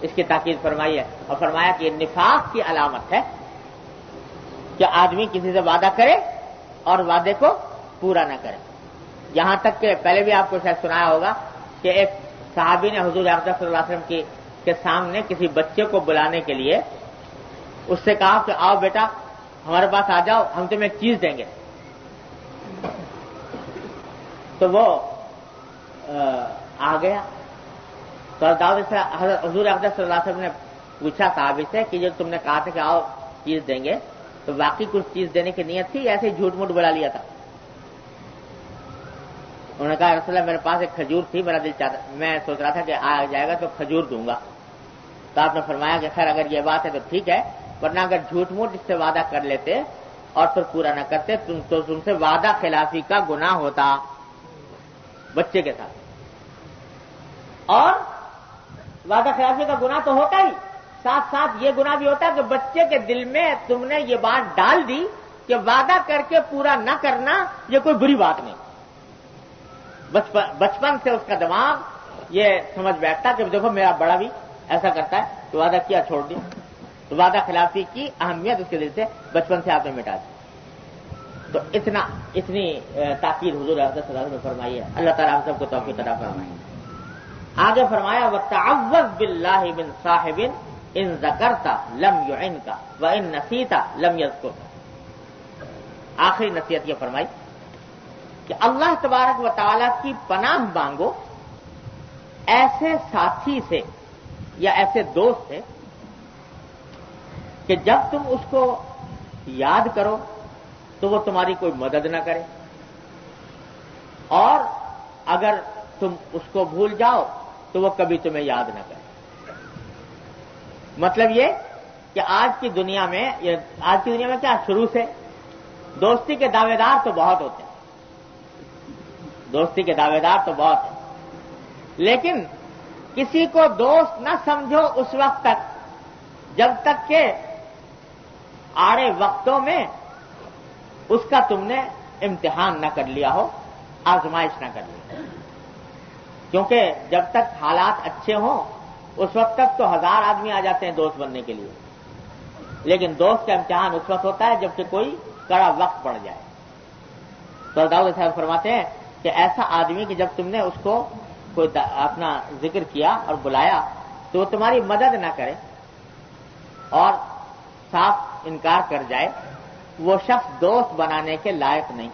اس کی تاکید فرمائی ہے، اور فرمایا کہ یہ نفاق کی علامت ہے کہ آدمی کسی سے وعدہ کرے اور وعدے کو پورا نہ کرے۔ یہاں تک کہ پہلے بھی آپ کو شاید سنایا ہوگا کہ ایک صحابی نے حضور اقدس صلی اللہ علیہ وسلم کے سامنے کسی بچے کو بلانے کے لیے اس سے کہا کہ آؤ بیٹا ہمارے پاس آ جاؤ، ہم تمہیں ایک چیز دیں گے۔ تو وہ آ گیا، تو حضور اقدس صلی اللہ علیہ وسلم نے پوچھا صحابی سے کہ جو تم نے کہا تھا کہ آؤ چیز دیں گے، تو واقعی کچھ چیز دینے کی نیت تھی، ایسے جھوٹ موٹ بلا لیا تھا؟ انہوں نے کہا رسول اللہ میرے پاس ایک کھجور تھی، میرا دل چاہتا، میں سوچ رہا تھا کہ آ جائے گا تو کھجور دوں گا۔ تو آپ نے فرمایا کہ خیر اگر یہ بات ہے تو ٹھیک ہے، ورنہ اگر جھوٹ موٹ اس سے وعدہ کر لیتے اور پھر پورا نہ کرتے تو تم سے وعدہ خلافی کا گناہ ہوتا بچے کے ساتھ، اور وعدہ خلافی کا گناہ تو ہوتا ہی، ساتھ ساتھ یہ گناہ بھی ہوتا ہے کہ بچے کے دل میں تم نے یہ بات ڈال دی کہ وعدہ کر کے پورا نہ کرنا یہ کوئی بری بات نہیں۔ بچپن سے اس کا دماغ یہ سمجھ بیٹھتا کہ دیکھو میرا بڑا بھی ایسا کرتا ہے، تو وعدہ کیا چھوڑ دیا، تو وعدہ خلافی کی اہمیت اس کے دل سے بچپن سے آپ نے مٹا دی۔ تو اتنی تاکید حضور اقدس صلی اللہ علیہ وسلم نے فرمائی ہے، اللہ تعالیٰ ہم سب کو توفیق عطا فرمائے۔ آگے فرمایا وَتَعَوَّذْ بِاللَّهِ مِنْ صَاحِبٍ إِنْ ذَكَرْتَ لَمْ يُعِنْكَ وَإِنْ نَسِيتَ لَمْ يَذْكُرْكَ۔ آخری نصیحت یہ فرمائی کہ اللہ تبارک و تعالیٰ کی پناہ مانگو ایسے ساتھی سے یا ایسے دوست سے کہ جب تم اس کو یاد کرو تو وہ تمہاری کوئی مدد نہ کرے، اور اگر تم اس کو بھول جاؤ تو وہ کبھی تمہیں یاد نہ کرے۔ مطلب یہ کہ آج کی دنیا میں کیا شروع سے دوستی کے دعوے دار تو بہت ہوتے ہیں، دوستی کے دعوے دار تو بہت ہیں، لیکن کسی کو دوست نہ سمجھو اس وقت تک جب تک کہ آڑے وقتوں میں اس کا تم نے امتحان نہ کر لیا ہو، آزمائش نہ کر لی، کیونکہ جب تک حالات اچھے ہوں اس وقت تک تو 1000 آدمی آ جاتے ہیں دوست بننے کے لیے، لیکن دوست کا امتحان اس وقت ہوتا ہے جب کہ کوئی کڑا وقت پڑ جائے۔ تو داؤد صاحب فرماتے ہیں کہ ایسا آدمی کہ جب تم نے اس کو کوئی اپنا ذکر کیا اور بلایا تو وہ تمہاری مدد نہ کرے اور صاف انکار کر جائے، وہ شخص دوست بنانے کے لائق نہیں۔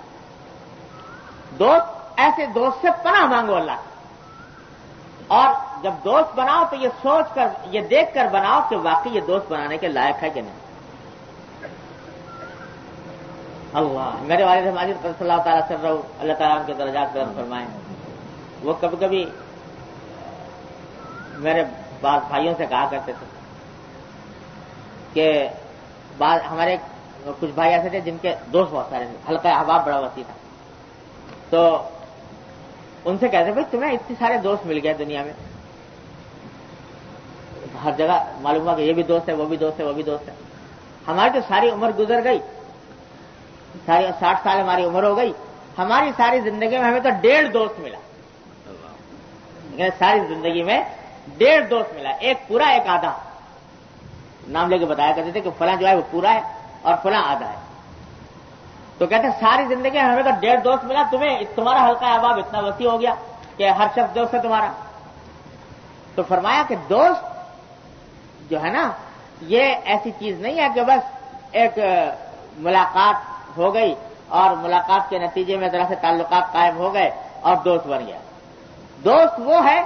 ایسے دوست سے پناہ مانگو اللہ، اور جب دوست بناؤ تو یہ سوچ کر یہ دیکھ کر بناؤ کہ واقعی یہ دوست بنانے کے لائق ہے کہ نہیں۔ اللہ میرے والد ماجد صلی اللہ تعالیٰ سے اللہ تعالیٰ ان کے درجات بلند فرمائیں، وہ کبھی کبھی میرے بعض بھائیوں سے کہا کرتے تھے کہ ہمارے کچھ بھائی ایسے تھے جن کے دوست بہت سارے تھے، حلقہ احباب بڑا وسیع تھا، تو ان سے کہتے بھائی تمہیں اتنے سارے دوست مل گئے دنیا میں، ہر جگہ معلوم ہوا کہ یہ بھی دوست ہے وہ بھی دوست ہے وہ بھی دوست ہے، ہماری تو ساری عمر گزر گئی، ساری 60 سال ہماری عمر ہو گئی، ہماری ساری زندگی میں ہمیں تو 1.5 دوست ملا، ساری زندگی میں 1.5 دوست ملا، ایک پورا ایک آدھا، نام لے کے بتایا کرتے تھے کہ فلاں جو ہے وہ پورا ہے اور فلاں آدھا ہے. تو کہتے ہیں ساری زندگی میں ہمیں تو 1.5 دوست ملا، تمہارا حلقہ احباب اتنا وسیع ہو گیا کہ ہر شخص دوست ہے تمہارا. تو فرمایا کہ دوست جو ہے نا یہ ایسی چیز نہیں ہے کہ بس ایک ملاقات ہو گئی اور ملاقات کے نتیجے میں ذرا سے تعلقات قائم ہو گئے اور دوست بن گیا. دوست وہ ہے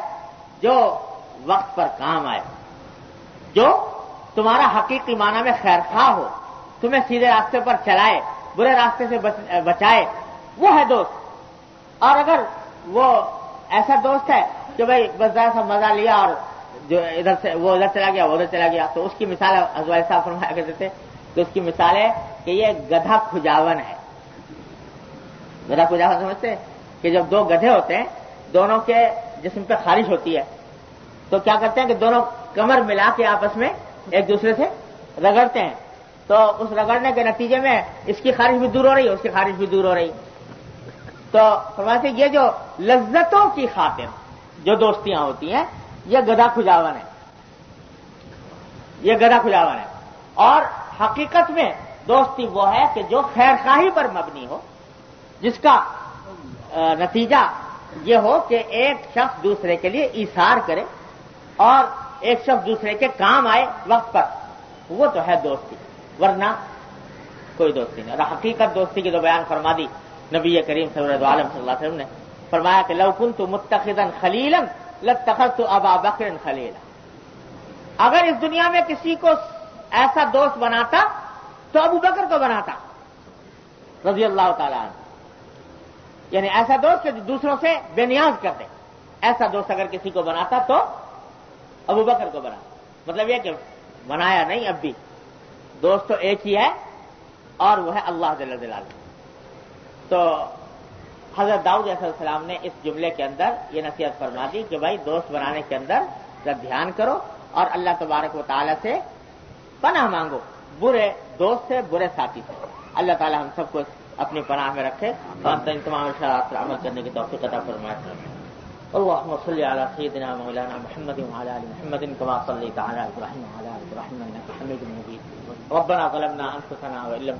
جو وقت پر کام آئے، جو تمہارا حقیقی معنی میں خیر خواہ ہو، تمہیں سیدھے راستے پر چلائے، برے راستے سے بچائے، وہ ہے دوست. اور اگر وہ ایسا دوست ہے کہ بھائی بس ذرا سا مزہ لیا اور جو ادھر سے وہ ادھر چلا گیا وہ ادھر چلا گیا، تو اس کی مثال حضرت صاحب فرمایا کرتے تھے کہ اس کی مثال ہے کہ یہ گدھا کھجاون ہے. گدھا کھجاون سمجھتے ہیں کہ جب دو گدھے ہوتے ہیں دونوں کے جسم پہ خارش ہوتی ہے تو کیا کرتے ہیں کہ دونوں کمر ملا کے آپس میں ایک دوسرے سے رگڑتے ہیں، تو اس رگڑنے کے نتیجے میں اس کی خارش بھی دور ہو رہی ہے، اس کی خارش بھی دور ہو رہی. تو فرماتے ہیں یہ جو لذتوں کی خاطر جو دوستیاں ہوتی ہیں یہ گدھا کھجاون ہے، یہ گدھا کھجاون ہے. اور حقیقت میں دوستی وہ ہے کہ جو خیر خواہی پر مبنی ہو، جس کا نتیجہ یہ ہو کہ ایک شخص دوسرے کے لیے ایثار کرے اور ایک شخص دوسرے کے کام آئے وقت پر، وہ تو ہے دوستی، ورنہ کوئی دوستی نہیں. اور حقیقت دوستی کی تو بیان فرما دی نبی کریم صلی اللہ علیہ وسلم نے. فرمایا کہ لو كنت متخذا خلیلا لاتخذت ابا بکر خلیلا. اگر اس دنیا میں کسی کو ایسا دوست بناتا تو ابو بکر کو بناتا رضی اللہ تعالیٰ عنہ. یعنی ایسا دوست کہ دوسروں سے بے نیاز کر دے، ایسا دوست اگر کسی کو بناتا تو ابو بکر کو بناتا. مطلب یہ کہ بنایا نہیں، اب بھی دوست تو ایک ہی ہے اور وہ ہے اللہ جل جلالہ. تو حضرت داؤد علیہ السلام نے اس جملے کے اندر یہ نصیحت فرما دی کہ بھائی دوست بنانے کے اندر دھیان کرو اور اللہ تبارک و تعالیٰ سے پناہ مانگو برے دوست سے، برے ساتھی سے. اللہ تعالیٰ ہم سب کو اپنی پناہ میں رکھے اور ان تمام اشارات پر عمل کرنے کی توفیق عطا فرمائے. اللهم صل على سيدنا مولانا محمد وعلى ال محمد كما صليت على ابراهيم وعلى ال ابراهيم انك حميد مجيد. ربنا ظلمنا انفسنا وان لم